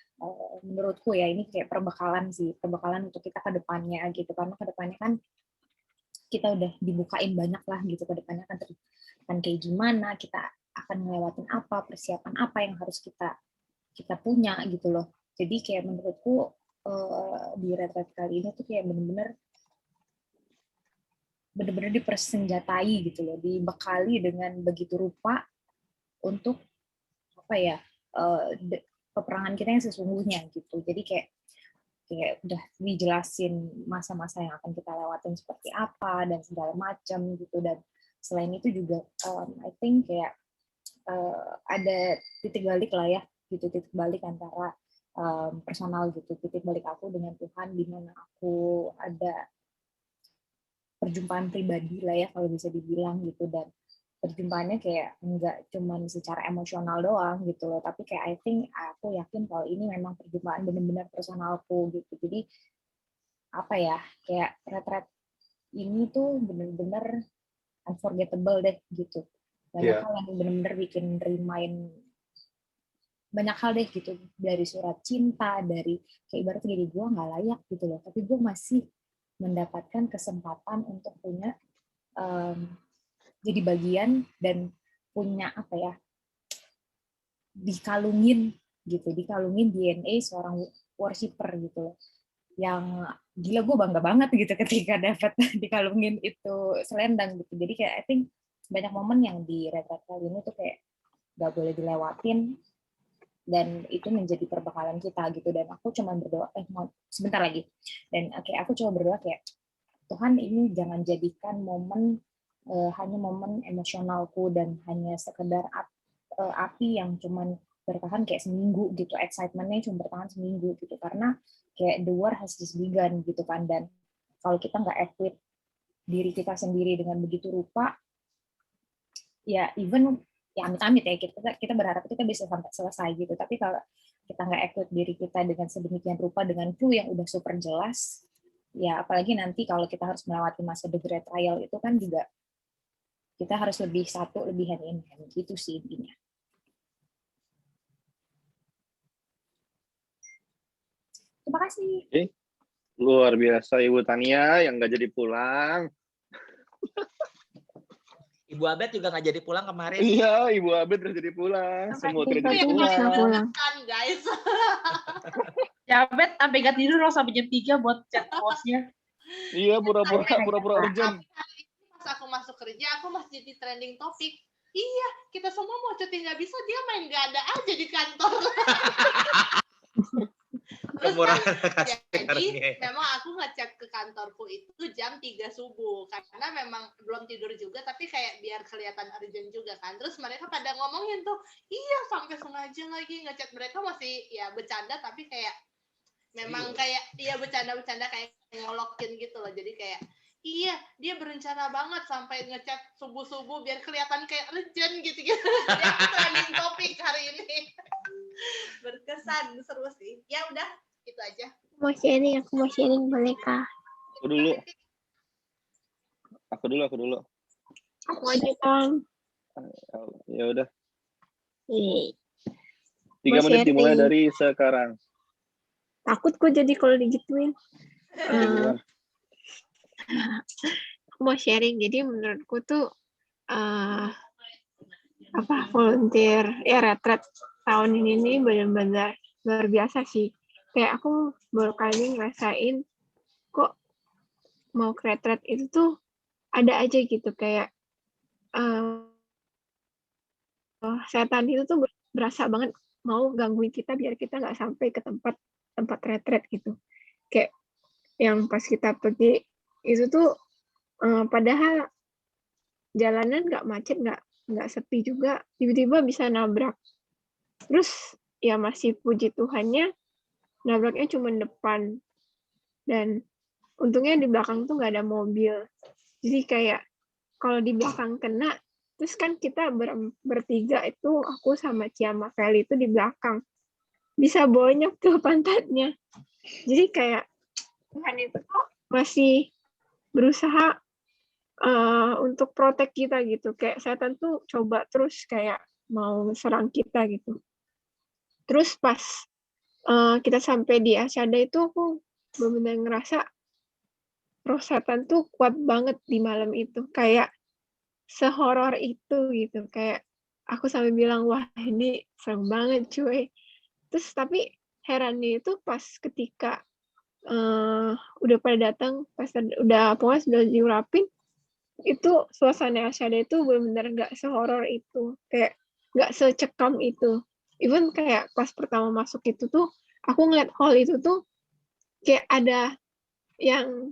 menurutku ya, ini kayak perbekalan untuk kita ke depannya gitu. Karena ke depannya kan kita udah dibukain banyak lah gitu, ke depannya kan kayak gimana, kita akan ngelewatin apa, persiapan apa yang harus kita punya gitu loh. Jadi kayak menurutku di retret kali ini tuh kayak bener-bener dipersenjatai gitu loh, dibekali dengan begitu rupa untuk peperangan kita yang sesungguhnya gitu. Jadi kayak udah dijelasin masa-masa yang akan kita lewatin seperti apa dan segala macam gitu. Dan selain itu juga I think kayak ada titik balik lah ya gitu, titik balik antara personal gitu, titik balik aku dengan Tuhan di mana aku ada perjumpaan pribadi lah ya kalau bisa dibilang gitu. Dan perjumpaannya kayak nggak cuman secara emosional doang gitu loh, tapi kayak I think aku yakin kalau ini memang perjumpaan benar-benar personalku gitu. Jadi apa ya, kayak retret ini tuh benar-benar unforgettable deh gitu. Banyak hal yang benar-benar bikin remind banyak hal deh gitu, dari surat cinta, dari kayak ibaratnya gini, gue nggak layak gitu loh, tapi gue masih mendapatkan kesempatan untuk punya jadi bagian dan punya apa ya, dikalungin DNA seorang worshiper gitu loh, yang gila gue bangga banget gitu ketika dapat dikalungin itu selendang gitu. Jadi kayak I think banyak momen yang di retret kali ini tuh kayak gak boleh dilewatin dan itu menjadi perbekalan kita gitu. Dan aku cuma berdoa sebentar lagi, dan aku cuma berdoa kayak Tuhan, ini jangan jadikan momen hanya momen emosionalku dan hanya sekedar api yang cuman bertahan kayak seminggu gitu, excitementnya cuma bertahan seminggu gitu, karena kayak the war has just begun gitu kan. Dan kalau kita nggak equip diri kita sendiri dengan begitu rupa, ya even ya amit-amit ya kita berharap kita bisa sampai selesai gitu, tapi kalau kita nggak equip diri kita dengan sedemikian rupa dengan clue yang udah super jelas, ya apalagi nanti kalau kita harus melewati masa the great trial itu kan juga kita harus lebih hand in hand gitu sih intinya. Terima kasih. Luar biasa Ibu Tania yang nggak jadi pulang. Ibu Abed juga nggak jadi pulang kemarin. Iya, Ibu Abed udah jadi pulang. Semua tidak jadi pulang. Kan guys. Ya Abed sampai gak tidur loh sampai jam 3 buat chat bosnya. Iya, pura-pura urgent. Pas aku masuk kerja, aku masih jadi trending topik. Iya, kita semua mau cuti nggak bisa, dia main nggak ada aja di kantor. Terus kan, jadi memang aku ngecek ke kantorku itu jam 3 subuh karena memang belum tidur juga, tapi kayak biar kelihatan urgent juga kan. Terus mereka pada ngomongin tuh, iya sampai sengaja lagi ngechat, mereka masih ya bercanda tapi kayak memang kayak iya bercanda-bercanda kayak ngolokin gitu loh. Jadi kayak iya, dia berencana banget sampai ngechat subuh-subuh biar kelihatan kayak legend gitu-gitu. Dia trending topik hari ini. Berkesan, seru sih. Ya udah, itu aja. Aku mau sharing boleh kah? Aku dulu. Aku aja Kang. Ya udah. 3 Mau menit dimulai sharing. dari sekarang. Takut kok jadi kalau digituin. Aku mau sharing. Jadi menurutku tuh volunteer ya retret tahun ini nih benar-benar luar biasa sih. Kayak aku baru kali ini ngerasain kok mau ke retret itu tuh ada aja gitu kayak setan itu tuh berasa banget mau gangguin kita biar kita nggak sampai ke tempat retret gitu. Kayak yang pas kita pergi itu tuh padahal jalanan nggak macet, nggak sepi juga, tiba-tiba bisa nabrak. Terus ya masih puji Tuhannya nabraknya cuma depan, dan untungnya di belakang tuh nggak ada mobil. Jadi kayak kalau di belakang kena, terus kan kita bertiga itu, aku sama Cia sama Feli itu di belakang, bisa bonyok tuh pantatnya. Jadi kayak Tuhan itu masih berusaha untuk protek kita gitu. Kayak setan tuh coba terus kayak mau serang kita gitu. Terus pas kita sampai di Asyada itu aku benar-benar ngerasa roh setan tuh kuat banget di malam itu. Kayak sehoror itu gitu. Kayak aku sampai bilang, wah ini serem banget cuy. Terus tapi herannya itu pas ketika udah pada datang, pas udah pokoknya sudah diurapin, itu suasana Asyada itu benar-benar nggak sehoror itu, kayak nggak secekam itu. even kayak pas pertama masuk itu tuh aku ngeliat hall itu tuh kayak ada yang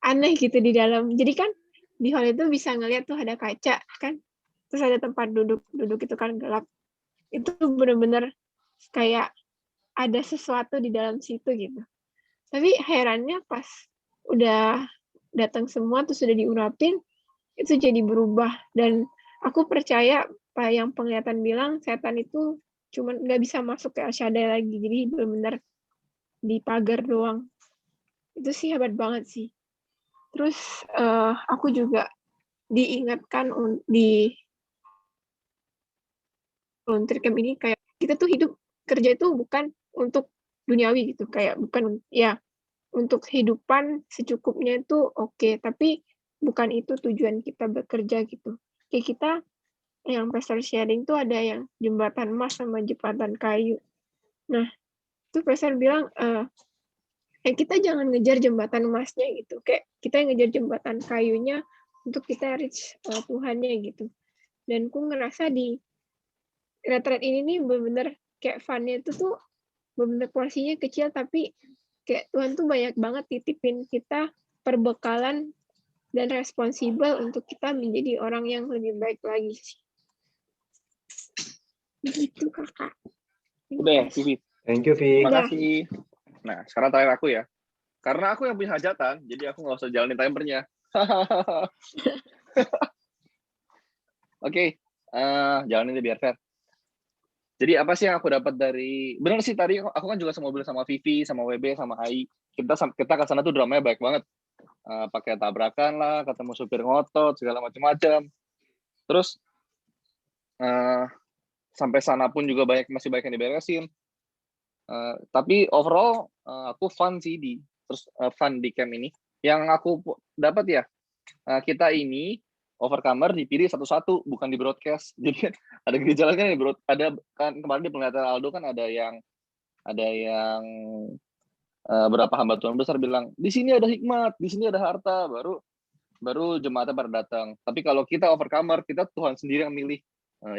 aneh gitu di dalam. Jadi kan di hall itu bisa ngeliat tuh ada kaca kan, terus ada tempat duduk itu kan gelap. Itu bener-bener kayak ada sesuatu di dalam situ gitu. Tapi herannya pas udah datang semua terus sudah diurapin, itu jadi berubah. Dan aku percaya apa yang penglihatan bilang, setan itu cuman nggak bisa masuk ke El Shaddai lagi, jadi benar-benar di pagar doang. Itu sih hebat banget sih. Terus aku juga diingatkan di volunteer camp ini kayak kita tuh hidup kerja itu bukan untuk duniawi gitu, kayak bukan ya untuk kehidupan secukupnya itu oke, tapi bukan itu tujuan kita bekerja gitu. Kayak kita yang pastor sharing tuh ada yang jembatan emas sama jembatan kayu. Nah, itu pastor bilang kita jangan ngejar jembatan emasnya gitu, kayak kita yang ngejar jembatan kayunya untuk kita reach Tuhannya gitu. Dan aku ngerasa di retreat ini nih bener-bener kayak fun-nya itu tuh bener-bener porsinya kecil, tapi kayak Tuhan tuh banyak banget titipin kita perbekalan dan responsibel untuk kita menjadi orang yang lebih baik lagi sih. Gitu kakak. Udah ya, Vivi. Thank you, Vi. Terima kasih. Nah, sekarang terakhir aku ya. Karena aku yang punya hajatan, jadi aku nggak usah jalanin timernya. Oke, jalanin deh biar fair. Jadi apa sih yang aku dapat dari, benar sih tadi aku kan juga semobil sama Vivi, sama WB, sama Ai. Kita ke sana tuh dramanya baik banget. Pakai tabrakan lah, ketemu supir ngotot, segala macam-macam. Terus sampai sana pun juga masih banyak yang diberesin. Tapi overall aku fun sih fun di camp ini. Yang aku dapat ya, kita ini overcomer dipilih satu-satu, bukan di broadcast. Jadi ada gereja lain kan ada kan kemarin di penglihatan Aldo kan ada yang berapa hamba Tuhan besar bilang di sini ada hikmat, di sini ada harta, baru jemaatnya pada datang. Tapi kalau kita overcomer, kita Tuhan sendiri yang milih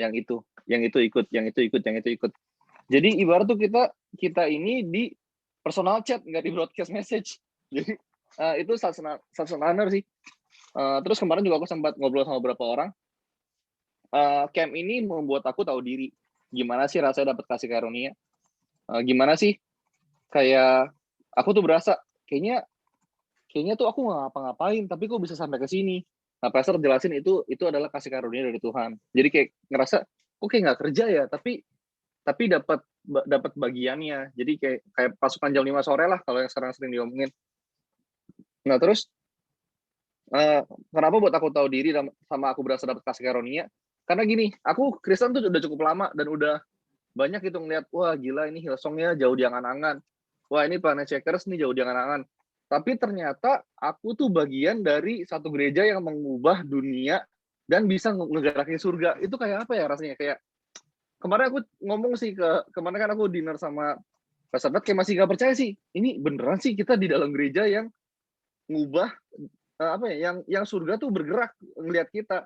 yang itu ikut. Jadi ibarat tuh kita ini di personal chat, nggak di broadcast message. Jadi itu satu honor sih. Terus kemarin juga aku sempat ngobrol sama beberapa orang. Camp ini membuat aku tahu diri. Gimana sih rasanya dapat kasih karunia? Gimana sih kayak aku tuh berasa kayaknya tuh aku nggak ngapa-ngapain, tapi kok bisa sampai ke sini. Nah, pastor jelasin itu adalah kasih karunia dari Tuhan. Jadi kayak ngerasa kok kayak nggak kerja ya, tapi dapat bagiannya. Jadi kayak pasukan jam 5 sore lah kalau yang sekarang sering diomongin. Nah, terus kenapa buat aku tahu diri sama aku berasa dapat kasih karunia? Karena gini, aku Kristen tuh udah cukup lama dan udah banyak itu ngeliat, wah gila ini Hillsong-nya jauh di angan-angan. Wah ini Planet Shakers nih jauh di angan-angan. Tapi ternyata aku tuh bagian dari satu gereja yang mengubah dunia dan bisa ngegerakin surga. Itu kayak apa ya rasanya? Kayak kemarin aku ngomong sih kemarin kan aku dinner sama Pastor Nat, kayak masih gak percaya sih. Ini beneran sih kita di dalam gereja yang ngubah yang surga tuh bergerak ngelihat kita.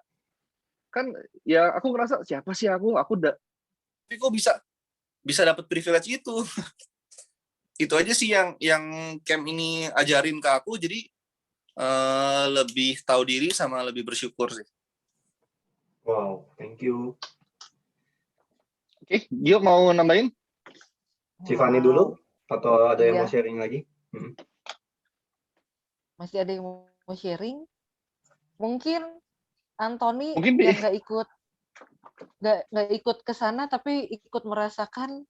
Kan ya aku ngerasa siapa sih aku tapi kok bisa dapat privilege itu. Itu aja sih yang camp ini ajarin ke aku, jadi lebih tahu diri sama lebih bersyukur sih. Wow, thank you. Oke, Gio mau nambahin? Cifani dulu atau ada yang mau sharing lagi? Masih ada yang mau sharing? Mungkin Anthony yang nggak ikut ke sana tapi ikut merasakan,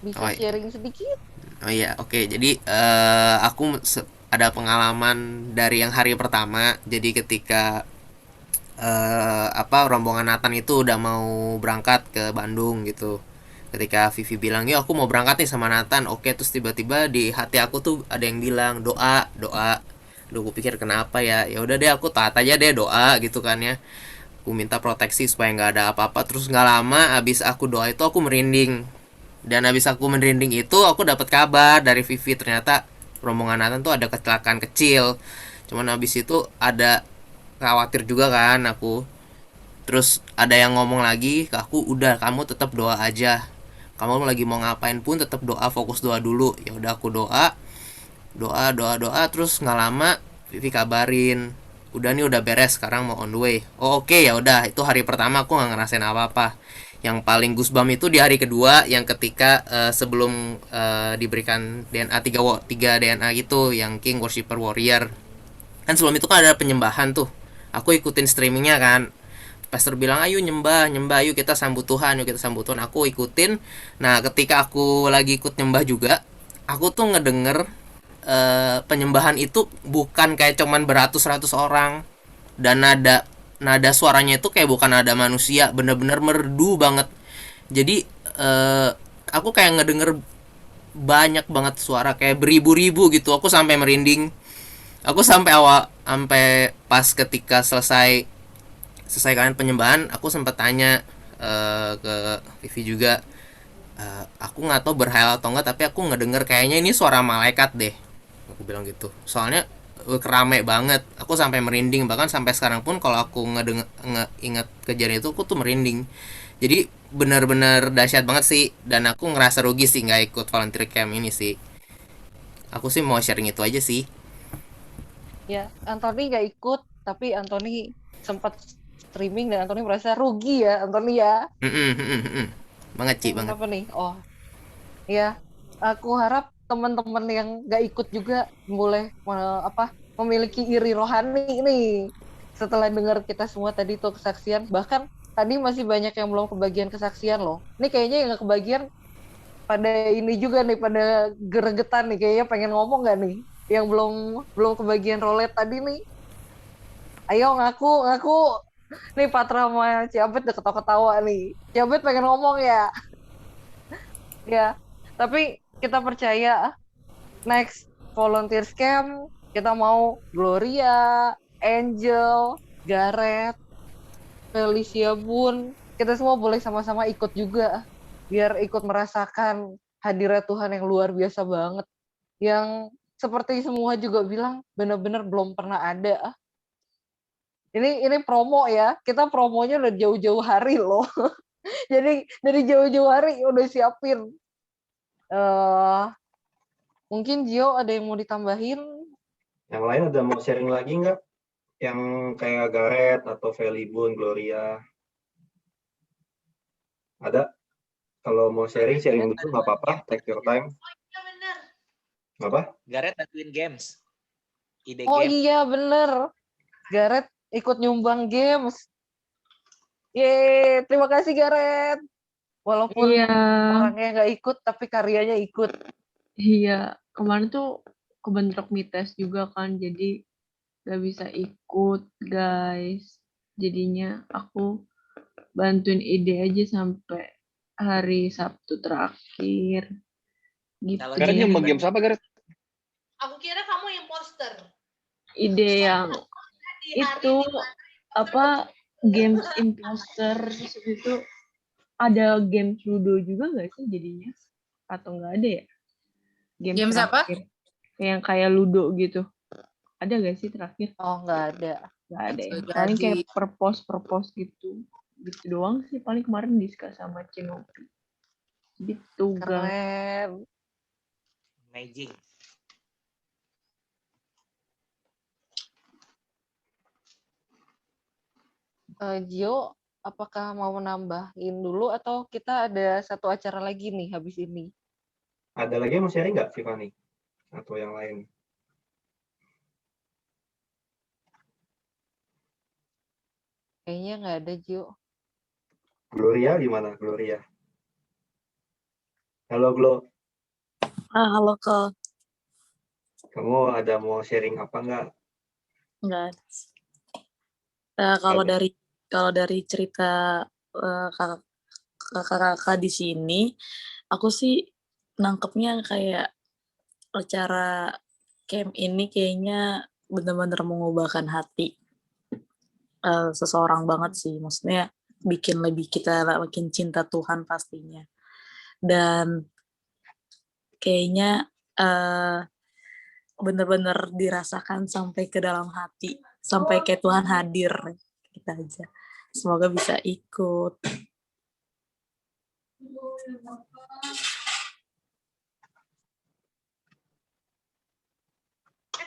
bisa sharing sedikit. Oh iya, oke. Jadi aku ada pengalaman dari yang hari pertama. Jadi ketika rombongan Nathan itu udah mau berangkat ke Bandung gitu. Ketika Vivi bilang, "Yo, aku mau berangkat nih sama Nathan." Oke, terus tiba-tiba di hati aku tuh ada yang bilang, "Doa." Duh, aku pikir kenapa ya? Ya udah deh, aku taat aja deh, doa gitu kan ya. Aku minta proteksi supaya nggak ada apa-apa. Terus nggak lama abis aku doa itu aku merinding. Dan abis aku merinding itu aku dapat kabar dari Vivi, ternyata rombongan Nathan tuh ada kecelakaan kecil. Cuman abis itu ada khawatir juga kan aku. Terus ada yang ngomong lagi ke aku, udah kamu tetap doa aja, kamu lagi mau ngapain pun tetap doa, fokus doa dulu. Ya udah aku doa, terus nggak lama Vivi kabarin, udah nih udah beres, sekarang mau on the way. Oh oke, ya udah. Itu hari pertama aku nggak ngerasain apa-apa. Yang paling goosebump itu di hari kedua, yang ketika sebelum diberikan DNA 3 DNA gitu, yang King Worshipper Warrior. Kan sebelum itu kan ada penyembahan tuh, aku ikutin streamingnya kan. Pastor bilang ayo nyembah, yuk kita sambut Tuhan, aku ikutin. Nah ketika aku lagi ikut nyembah juga, aku tuh ngedenger penyembahan itu bukan kayak cuman beratus-ratus orang, dan nada suaranya itu kayak bukan nada manusia, bener-bener merdu banget. Jadi aku kayak ngedenger banyak banget suara, kayak beribu-ribu gitu. Aku sampai merinding. Aku sampai pas ketika selesai kalian penyembahan, aku sempat tanya ke Vivi juga, aku nggak tahu berhayal atau enggak, tapi aku ngedenger kayaknya ini suara malaikat deh, aku bilang gitu. Soalnya rame banget, aku sampai merinding. Bahkan sampai sekarang pun kalau aku ingat kejadian itu, aku tuh merinding. Jadi benar-benar dahsyat banget sih, dan aku ngerasa rugi sih nggak ikut volunteer camp ini sih. Aku sih mau sharing itu aja sih. Ya, Anthony nggak ikut, tapi Anthony sempat streaming dan Anthony merasa rugi ya, Anthony ya. Banget Ci, banget. Apa nih? Oh, ya, aku harap teman-teman yang nggak ikut juga boleh memiliki iri rohani nih. Setelah dengar kita semua tadi tuh kesaksian, bahkan tadi masih banyak yang belum kebagian kesaksian loh. Ini kayaknya yang nggak kebagian pada ini juga nih, pada geregetan nih, kayaknya pengen ngomong nggak nih? Yang belum kebagian rolet tadi nih, ayo ngaku. Nih Patra sama Ciabet udah ketawa-ketawa nih. Ciabet pengen ngomong ya. Ya, tapi kita percaya next volunteer camp kita mau Gloria, Angel, Gareth, Felicia Bun, kita semua boleh sama-sama ikut juga, biar ikut merasakan hadirat Tuhan yang luar biasa banget, yang seperti semua juga bilang benar-benar belum pernah ada. Ini promo ya, kita promonya udah jauh-jauh hari loh. Jadi dari jauh-jauh hari udah siapin. Mungkin Gio ada yang mau ditambahin? Yang lain ada mau sharing lagi nggak? Yang kayak Gareth atau Feli Bun, Gloria? Ada? Kalau mau sharing dulu nggak apa-apa, take your time. Apa? Gareth bantuin games. Ide oh game. Iya bener, Gareth ikut nyumbang games. Yeay, terima kasih Gareth. Walaupun orangnya nggak ikut, tapi karyanya ikut. Iya, kemarin tuh kebentrok mites juga kan, jadi gak bisa ikut guys. Jadinya aku bantuin ide aja sampai hari Sabtu terakhir. Gitu. Gareth nyumbang games apa Gareth? Aku kira kamu imposter. Ide yang itu apa, games imposter itu ada game Ludo juga nggak sih jadinya? Atau nggak ada ya? Games apa? Yang kayak Ludo gitu. Ada nggak sih terakhir? Oh, nggak ada. Nggak ada ya. Paling kayak purpose gitu. Gitu doang sih. Paling kemarin diskus sama Cinopi. Gitu, Keren. Amazing. Gio, apakah mau nambahin dulu atau kita ada satu acara lagi nih habis ini? Ada lagi yang mau sharing nggak, Tiffany? Atau yang lain? Kayaknya nggak ada, Gio. Gloria gimana, Gloria? Halo, Glo. Halo, Ko. Kamu ada mau sharing apa nggak? Nggak. Kalau dari cerita kakak-kakak di sini, aku sih nangkepnya kayak acara camp ini kayaknya benar-benar mengubahkan hati seseorang banget sih. Maksudnya bikin makin cinta Tuhan pastinya. Dan kayaknya benar-benar dirasakan sampai ke dalam hati, sampai kayak Tuhan hadir, kita aja. semoga bisa ikut.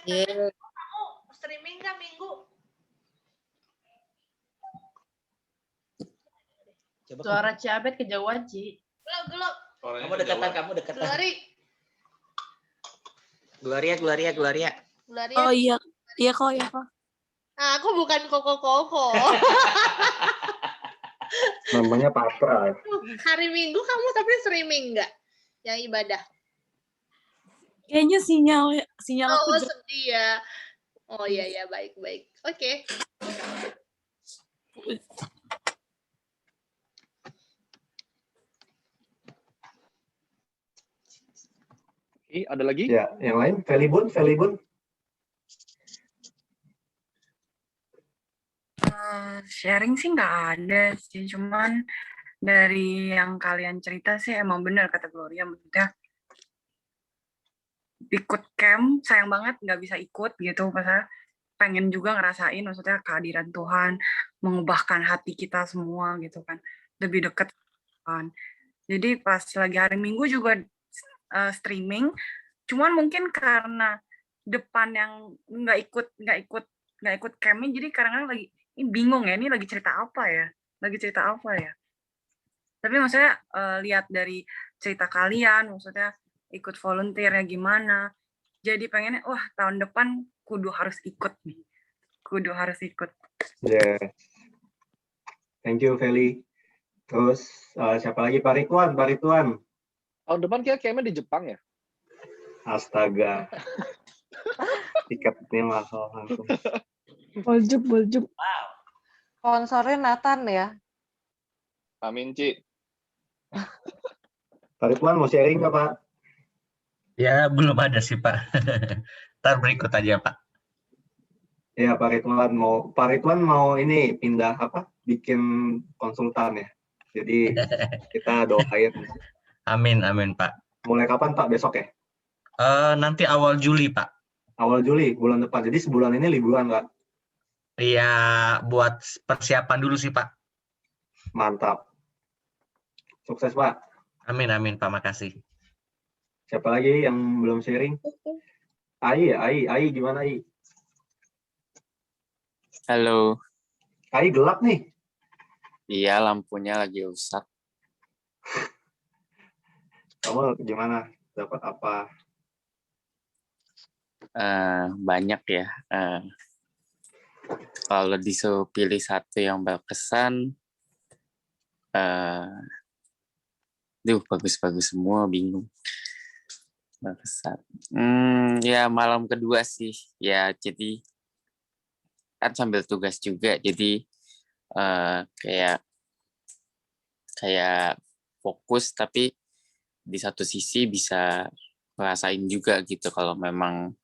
Kamu streaming nggak minggu? Coba suara Ciabet kejauhan, Ci. Gelap. Kamu dekatan, kamu dekatan. Gloria. Gloria. Oh iya kok. Nah, aku bukan koko. Namanya Patra. Hari Minggu kamu tapi streaming nggak? Yang ibadah? Kayaknya sinyal aku sedih ya. Oh iya, baik. Oke. Ada lagi? Ya, yang lain, Felibun. Sharing sih nggak ada sih, cuman dari yang kalian cerita sih emang benar kata Gloria, maksudnya ikut camp sayang banget nggak bisa ikut gitu, masa pengen juga ngerasain maksudnya kehadiran Tuhan mengubahkan hati kita semua gitu kan, lebih deket kan. Jadi pas lagi hari Minggu juga streaming, cuman mungkin karena depan yang nggak ikut camping, jadi kadang-kadang lagi ini bingung ya, ini lagi cerita apa ya. Tapi maksudnya lihat dari cerita kalian, maksudnya ikut volunteer-nya gimana, jadi pengennya wah tahun depan kudu harus ikut. Yeah. Thank you, Feli. Terus siapa lagi? Pak Ridwan. Tahun depan kayaknya di Jepang ya? Astaga. Tiketnya mahal langsung. Boljuk. Wow. Sponsornya Nathan ya. Amin, Ci. Pak Ridwan mau sharing nggak, Pak? Ya, belum ada sih, Pak. Ntar berikut aja, Pak. Ya, Pak Ridwan mau ini pindah bikin konsultan ya. Jadi kita doain. Amin, Pak. Mulai kapan, Pak? Besok ya? Nanti awal Juli, Pak. Awal Juli, bulan depan. Jadi sebulan ini liburan, Pak? Iya, buat persiapan dulu sih, Pak. Mantap. Sukses, Pak. Amin, Pak. Makasih. Siapa lagi yang belum sharing? Ai, gimana, Ai? Halo. Ai, gelap nih. Iya, lampunya lagi rusak. Kamu gimana? Dapat apa? Banyak ya. Kalau disuruh pilih satu yang berkesan, bagus-bagus semua, bingung. Berkesan. Ya malam kedua sih. Ya jadi kan sambil tugas juga, jadi kayak fokus, tapi di satu sisi bisa ngerasain juga gitu kalau memang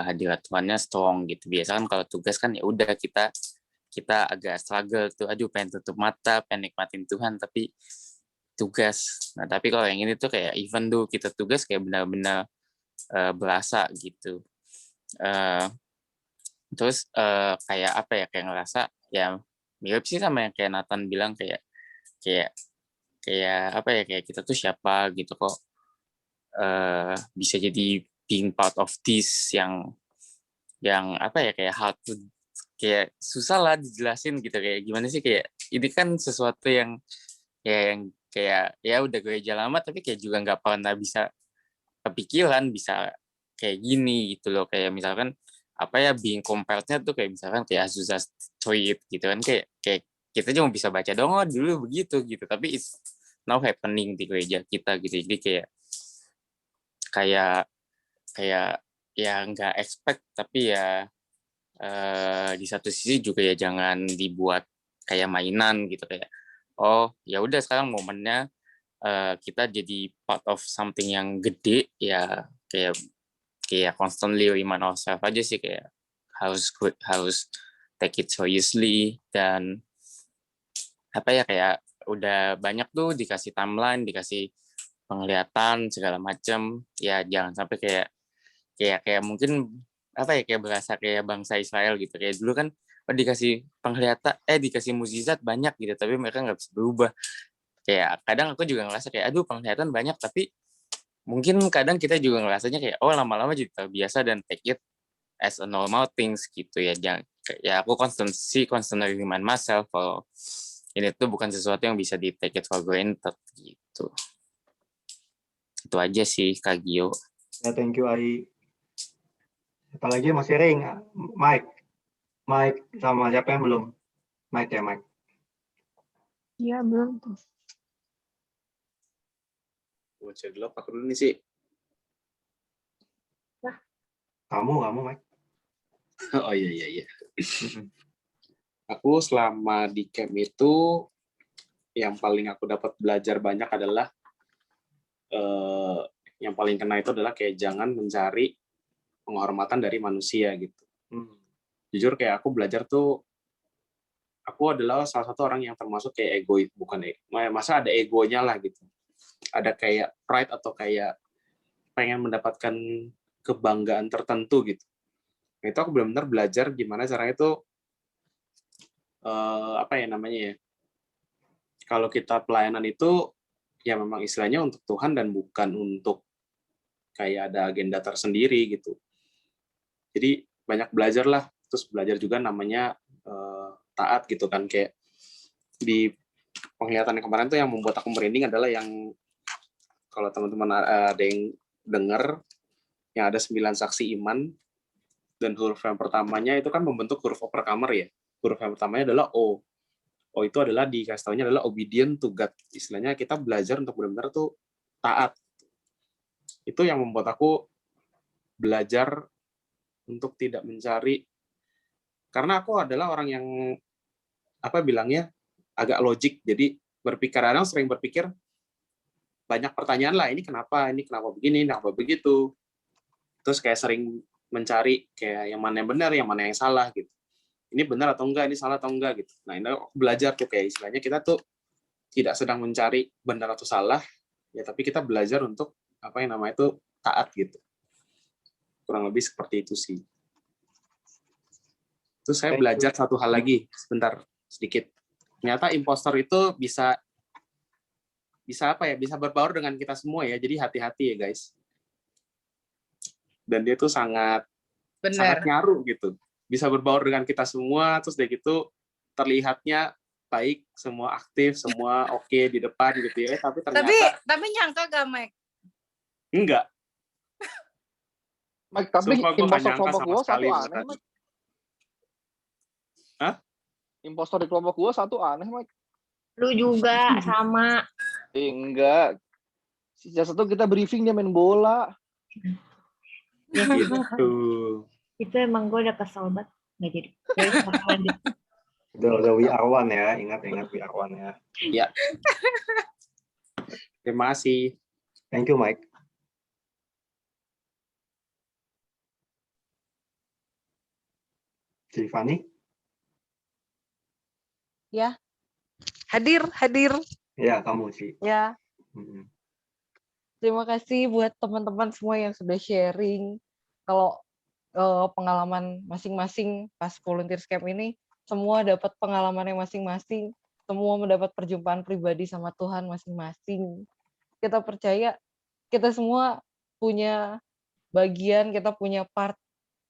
hadirat Tuhannya strong gitu. Biasa kan kalau tugas kan ya udah kita agak struggle tuh, aduh pengen tutup mata, pengen nikmatin Tuhan, tapi tugas. Nah tapi kalau yang ini tuh kayak even tuh kita tugas kayak benar-benar berasa gitu. Terus kayak apa ya, kayak ngerasa ya mirip sih sama yang kayak Nathan bilang, kayak apa ya, kayak kita tuh siapa gitu kok bisa jadi being part of this yang apa ya, kayak hard to, kayak susah lah dijelasin gitu, kayak gimana sih, kayak ini kan sesuatu yang kayak ya udah gereja lama tapi kayak juga nggak pernah bisa kepikiran bisa kayak gini gitu loh. Kayak misalkan apa ya, being compared-nya tuh kayak misalkan kayak Azusa Street gitu kan, kayak kita cuma bisa baca dong, oh dulu begitu gitu, tapi it's now happening di gereja kita gitu. Jadi kayak ya nggak expect, tapi ya di satu sisi juga ya jangan dibuat kayak mainan gitu, kayak oh ya udah sekarang momennya kita jadi part of something yang gede ya, kayak constantly remind ourselves aja sih, kayak harus take it seriously. Dan apa ya, kayak udah banyak tuh dikasih timeline, dikasih penglihatan segala macam ya, jangan sampai kayak mungkin apa ya, kayak berasa kayak bangsa Israel gitu. Kayak dulu kan dikasih penglihatan, dikasih mukjizat banyak gitu, tapi mereka nggak bisa berubah. Kayak kadang aku juga ngerasa kayak, aduh penglihatan banyak, tapi mungkin kadang kita juga ngerasanya kayak, oh lama-lama jadi terbiasa dan take it as a normal things gitu ya. Ya aku constantly remind myself kalau ini tuh bukan sesuatu yang bisa di take it for granted gitu. Itu aja sih Kak Gio. Ya, thank you Ari. Apalagi masih ring, Mike sama siapa yang belum? Mike ya, Mike. Iya, belum tuh. Mau cek dulu apa dulu nih sih? Kamu Mike. Oh iya. Aku selama di camp itu yang paling aku dapat belajar banyak adalah yang paling kena itu adalah kayak jangan mencari penghormatan dari manusia gitu. Jujur kayak aku belajar tuh, aku adalah salah satu orang yang termasuk kayak egois, masa ada egonya lah gitu. Ada kayak pride atau kayak pengen mendapatkan kebanggaan tertentu gitu. Itu aku benar-benar belajar gimana caranya itu kalau kita pelayanan itu ya memang istilahnya untuk Tuhan dan bukan untuk kayak ada agenda tersendiri gitu. Jadi banyak belajar lah, terus belajar juga namanya taat gitu kan. Kayak di penglihatan yang kemarin tuh yang membuat aku merinding adalah yang kalau teman-teman ada yang dengar yang ada 9 saksi iman dan huruf yang pertamanya itu kan membentuk huruf overcomer ya. Huruf yang pertamanya adalah O. O itu adalah dikasih taunya adalah obedient to God. Istilahnya kita belajar untuk benar-benar tuh taat. Itu yang membuat aku belajar untuk tidak mencari, karena aku adalah orang yang agak logik, jadi kadang sering berpikir banyak pertanyaan lah, ini kenapa begini, kenapa begitu, terus kayak sering mencari kayak yang mana yang benar, yang mana yang salah gitu, ini benar atau enggak, ini salah atau enggak gitu. Nah ini aku belajar tuh kayak istilahnya kita tuh tidak sedang mencari benar atau salah ya, tapi kita belajar untuk taat gitu. Kurang lebih seperti itu sih. Terus saya belajar satu hal lagi, sedikit. Ternyata impostor itu bisa berbaur dengan kita semua ya. Jadi hati-hati ya guys. Dan dia tuh sangat nyaru gitu. Bisa berbaur dengan kita semua, terus dari gitu terlihatnya baik, semua aktif, semua oke di depan gitu ya. Tapi ternyata. Tapi nyangka gak, Mike? Enggak. Mike, tapi impostor kelompok gue satu aneh, Mike. Hah? Impostor di kelompok gue satu aneh, Mike. Lu juga sama. Enggak. Sejak satu kita briefing dia main bola. Gitu. Itu emang gue udah kesel banget. Nggak jadi. Udah we are one ya. Ingat we are one ya. Ya. Terima kasih. Thank you, Mike. Tiffany? Ya. Hadir. Ya, kamu sih. Ya. Terima kasih buat teman-teman semua yang sudah sharing. Kalau pengalaman masing-masing pas volunteer camp ini, semua dapat pengalamannya masing-masing. Semua mendapat perjumpaan pribadi sama Tuhan masing-masing. Kita percaya kita semua punya bagian, kita punya part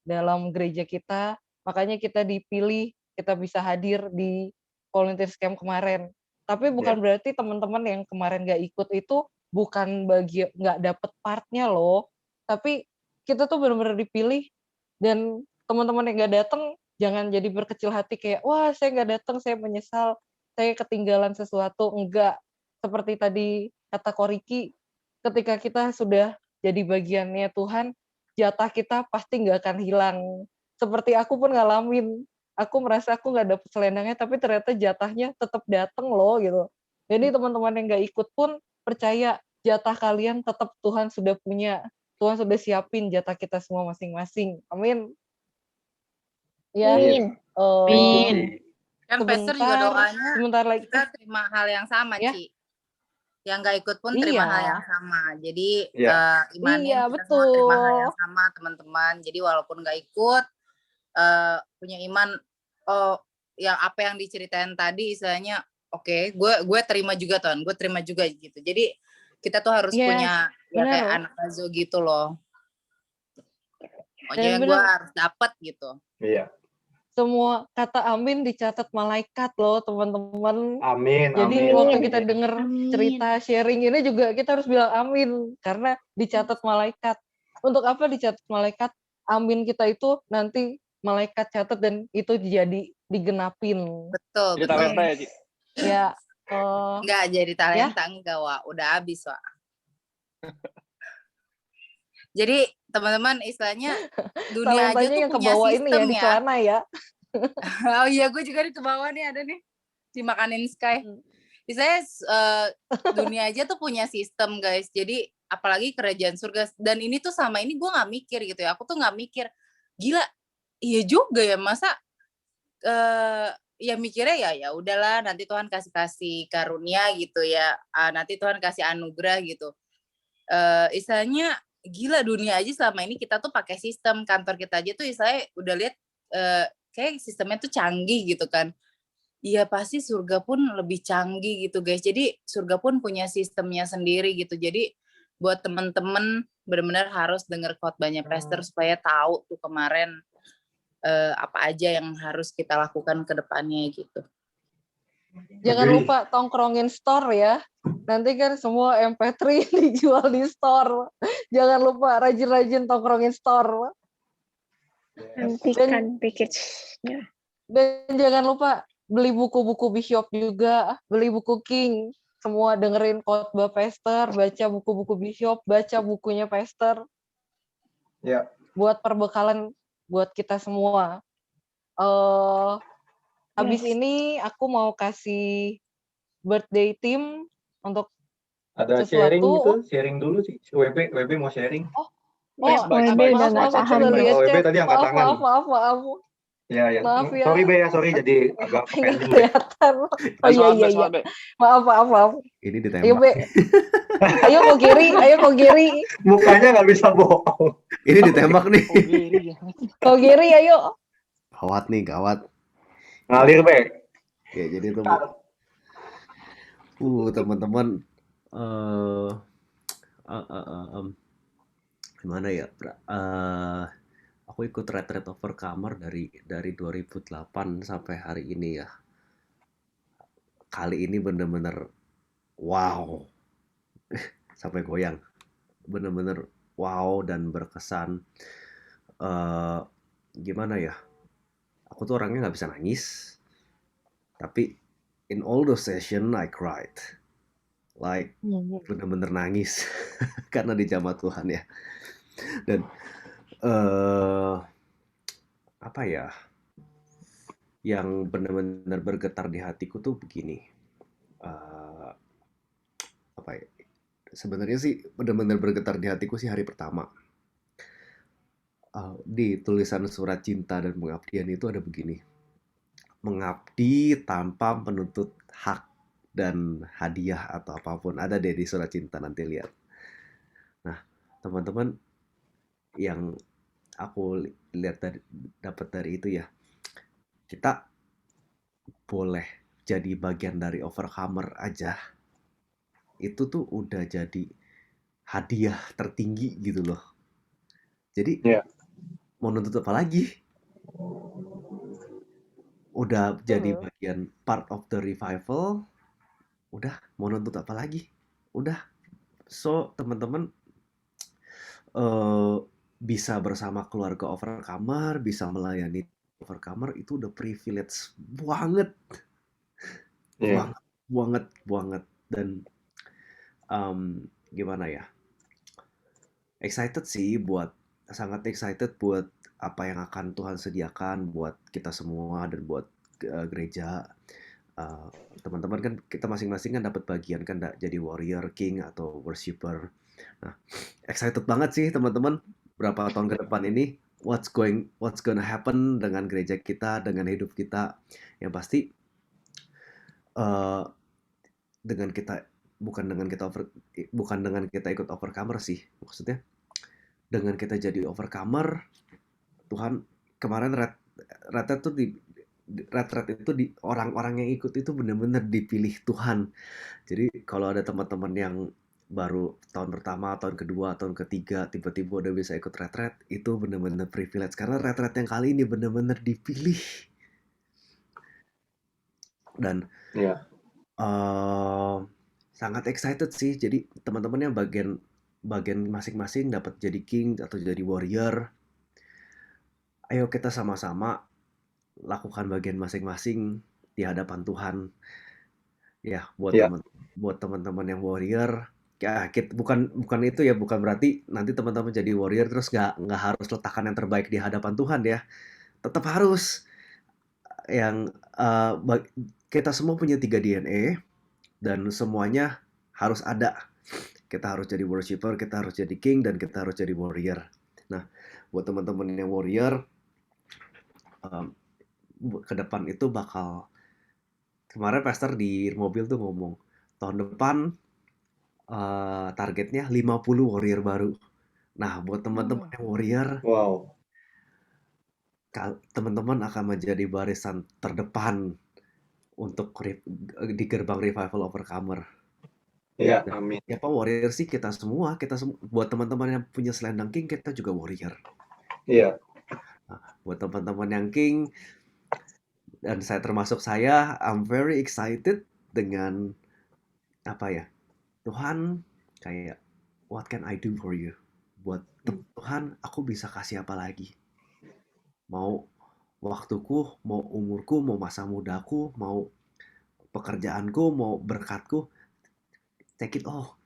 dalam gereja kita. Makanya kita dipilih, kita bisa hadir di volunteer camp kemarin. Tapi bukan berarti teman-teman yang kemarin nggak ikut itu bukan nggak dapet partnya loh. Tapi kita tuh benar-benar dipilih, dan teman-teman yang nggak datang jangan jadi berkecil hati kayak wah saya nggak datang, saya menyesal, saya ketinggalan sesuatu. Enggak, seperti tadi kata Koriki, ketika kita sudah jadi bagiannya Tuhan, jatah kita pasti nggak akan hilang. Seperti aku pun ngalamin, aku merasa aku nggak dapet selendangnya, tapi ternyata jatahnya tetap datang loh gitu. Jadi teman-teman yang nggak ikut pun percaya jatah kalian tetap Tuhan sudah punya, Tuhan sudah siapin jatah kita semua masing-masing. Amin. Ya. Amin. Kan Pastor juga doanya sebentar lagi kita terima hal yang sama, ya? Ci. Yang nggak ikut pun terima hal yang sama. Jadi imannya kita semua terima hal yang sama, teman-teman. Jadi walaupun nggak ikut, punya iman yang apa yang diceritain tadi istilahnya oke, gue terima juga Ton, gue terima juga gitu. Jadi kita tuh harus punya ya kayak anak Azo gitu loh. Pokoknya gue harus dapet gitu. Iya. Semua kata amin dicatat malaikat loh teman-teman. Amin. Jadi waktu kita denger cerita sharing ini juga kita harus bilang amin karena dicatat malaikat. Untuk apa dicatat malaikat? Amin kita itu nanti malaikat catat dan itu jadi digenapin. Betul. Jadi talenta ya, Ci? Ya. Enggak jadi talenta enggak, Wak. Udah habis, Wak. Jadi teman-teman istilahnya dunia aja tuh yang punya kebawa sistem ini ya. Di celana ya. Oh iya, gue juga di bawah nih ada nih dimakanin Sky. Saya dunia aja tuh punya sistem guys. Jadi apalagi kerajaan surga, dan ini tuh sama ini gue nggak mikir gitu ya. Aku tuh nggak mikir gila, iya juga ya masa ya mikirnya ya udahlah nanti Tuhan kasih karunia gitu ya, nanti Tuhan kasih anugerah gitu. Istilahnya gila dunia aja selama ini kita tuh pakai sistem, kantor kita aja tuh istilahnya udah lihat kayak sistemnya tuh canggih gitu kan. Iya pasti surga pun lebih canggih gitu guys. Jadi surga pun punya sistemnya sendiri gitu. Jadi buat temen-temen benar-benar harus denger khotbahnya Pastor supaya tahu tuh kemarin apa aja yang harus kita lakukan ke depannya gitu. Jangan lupa tongkrongin store ya. Nanti kan semua MP3 dijual di store. Jangan lupa rajin-rajin tongkrongin store. Nantikan package-nya. Dan jangan lupa beli buku-buku Bishop juga, beli buku King. Semua dengerin khotbah Pastor, baca buku-buku Bishop, baca bukunya Pastor. Ya. Buat perbekalan buat kita semua. Habis ini aku mau kasih birthday team untuk ada sesuatu. sharing gitu, sharing dulu sih. WB mau sharing. Maaf, WB tadi angkat tangan. Maaf. Ya. Maaf ya. Sorry Be ya, sorry jadi agak pending. Kelihatan. Oh iya. Maaf. Ini ditembak. Ayo Be. Ayo kau kiri. Mukanya nggak bisa bohong. Ini ditembak nih. Kau kiri ayo. Gawat. Ngalir Be. Ya jadi tuh teman-teman gimana ya? Aku ikut retreat overcomer dari 2008 sampai hari ini ya. Kali ini bener-bener wow. Sampai goyang. Bener-bener wow dan berkesan. Gimana ya? Aku tuh orangnya nggak bisa nangis. Tapi in all those session I cried. Like bener-bener nangis karena dijamah Tuhan ya. Dan apa ya? Yang benar-benar bergetar di hatiku tuh begini. Apa ya? Sebenarnya sih benar-benar bergetar di hatiku sih hari pertama. Di tulisan surat cinta dan pengabdian itu ada begini. Mengabdi tanpa menuntut hak dan hadiah atau apapun. Ada deh di surat cinta, nanti lihat. Nah, teman-teman yang aku lihat dapat dari itu ya, kita boleh jadi bagian dari overcomer aja, itu tuh udah jadi hadiah tertinggi gitu loh. Jadi mau nuntut apa lagi? Udah jadi bagian part of the revival, udah mau nuntut apa lagi? Udah. So teman-teman bisa bersama keluarga overcomer, bisa melayani overcomer, itu udah privilege banget. Banget. Dan gimana ya? Sangat excited buat apa yang akan Tuhan sediakan buat kita semua dan buat gereja. Teman-teman kan kita masing-masing kan dapat bagian kan jadi warrior, king atau worshipper. Nah, excited banget sih teman-teman, berapa tahun ke depan ini what's gonna happen dengan gereja kita, dengan hidup kita. Yang pasti bukan dengan kita ikut overcomer sih, maksudnya dengan kita jadi overcomer. Tuhan kemarin retret tuh retret itu orang-orang yang ikut itu benar-benar dipilih Tuhan. Jadi kalau ada teman-teman yang baru tahun pertama, tahun kedua, tahun ketiga tiba-tiba udah bisa ikut retret, itu benar-benar privilege karena retret yang kali ini benar-benar dipilih. Dan sangat excited sih. Jadi teman-temannya bagian masing-masing dapat jadi king atau jadi warrior. Ayo kita sama-sama lakukan bagian masing-masing di hadapan Tuhan. Ya, buat teman-teman yang warrior, ya bukan itu ya, bukan berarti nanti teman-teman jadi warrior terus nggak harus letakkan yang terbaik di hadapan Tuhan ya. Tetap harus yang kita semua punya 3 DNA dan semuanya harus ada. Kita harus jadi worshiper, kita harus jadi king, dan kita harus jadi warrior. Nah, buat teman-teman yang warrior, ke depan itu bakal, kemarin pastor di mobil tuh ngomong, tahun depan targetnya 50 warrior baru. Nah, buat teman-teman yang warrior, teman-teman akan menjadi barisan terdepan untuk di gerbang Revival Overcomer. Ya, amin. Siapa warrior sih? Kita semua. Buat teman-teman yang punya selendang king, kita juga warrior. Iya. Nah, buat teman-teman yang king, dan saya, I'm very excited dengan Tuhan kayak, what can I do for you? Buat Tuhan, aku bisa kasih apa lagi? Mau waktuku, mau umurku, mau masa mudaku, mau pekerjaanku, mau berkatku, take it all.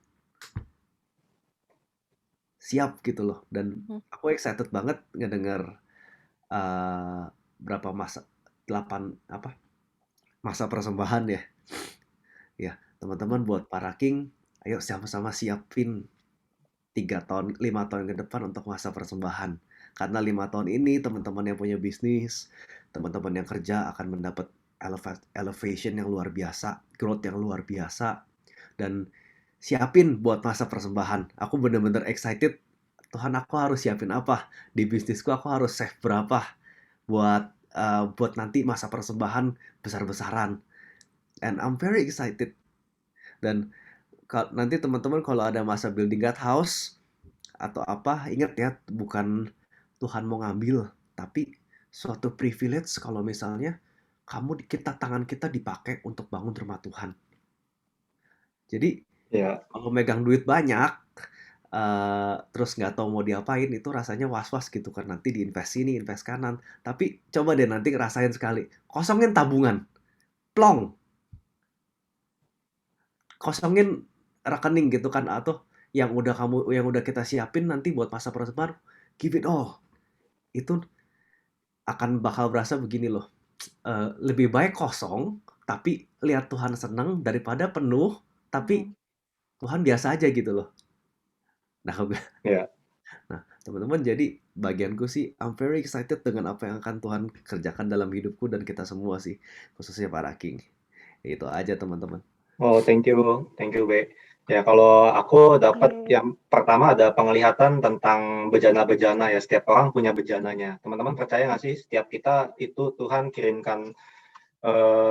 Siap gitu loh. Dan aku excited banget ngedengar berapa masa persembahan ya. Ya, teman-teman buat para king, ayo sama-sama siapin 5 tahun ke depan untuk masa persembahan. Karena 5 tahun ini teman-teman yang punya bisnis, teman-teman yang kerja akan mendapat elevation yang luar biasa, growth yang luar biasa, dan siapin buat masa persembahan. Aku bener-bener excited. Tuhan, aku harus siapin apa? Di bisnisku aku harus save berapa buat nanti masa persembahan besar-besaran. And I'm very excited. Dan nanti teman-teman kalau ada masa building God house atau apa, ingat ya, bukan Tuhan mau ngambil, tapi suatu privilege kalau misalnya tangan kita dipakai untuk bangun rumah Tuhan. Jadi kalau megang duit banyak, terus nggak tahu mau diapain, itu rasanya was-was gitu kan, nanti diinvest sini, invest kanan. Tapi coba deh nanti rasain sekali, kosongin tabungan, plong, kosongin rekening gitu kan, atau yang udah kita siapin nanti buat masa persembahan, give it all. Itu akan bakal berasa begini loh, lebih baik kosong tapi lihat Tuhan senang daripada penuh tapi Tuhan biasa aja gitu loh. Nah, teman-teman, jadi bagianku sih I'm very excited dengan apa yang akan Tuhan kerjakan dalam hidupku dan kita semua sih, khususnya para king. Itu aja teman-teman. Oh, thank you Be. Ya, kalau aku dapat yang pertama ada penglihatan tentang bejana-bejana ya. Setiap orang punya bejananya. Teman-teman percaya nggak sih setiap kita itu Tuhan kirimkan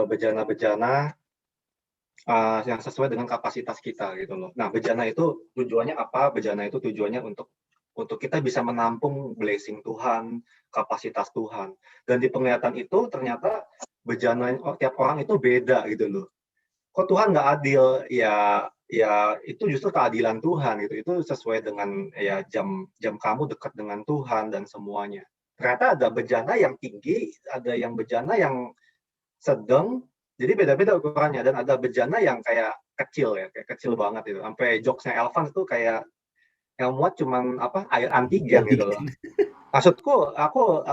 bejana-bejana yang sesuai dengan kapasitas kita gitu loh. Nah, bejana itu tujuannya apa? Bejana itu tujuannya untuk kita bisa menampung blessing Tuhan, kapasitas Tuhan. Dan di penglihatan itu ternyata bejana tiap orang itu beda gitu loh. Kok Tuhan nggak adil? Ya itu justru keadilan Tuhan gitu. Itu sesuai dengan ya jam kamu dekat dengan Tuhan dan semuanya. Ternyata ada bejana yang tinggi, ada yang bejana yang sedang. Jadi beda-beda ukurannya, dan ada bejana yang kayak kecil ya, kayak kecil banget itu. Sampai jokesnya Elvan itu kayak yang muat cuman air antigen gitu loh. Maksudku, aku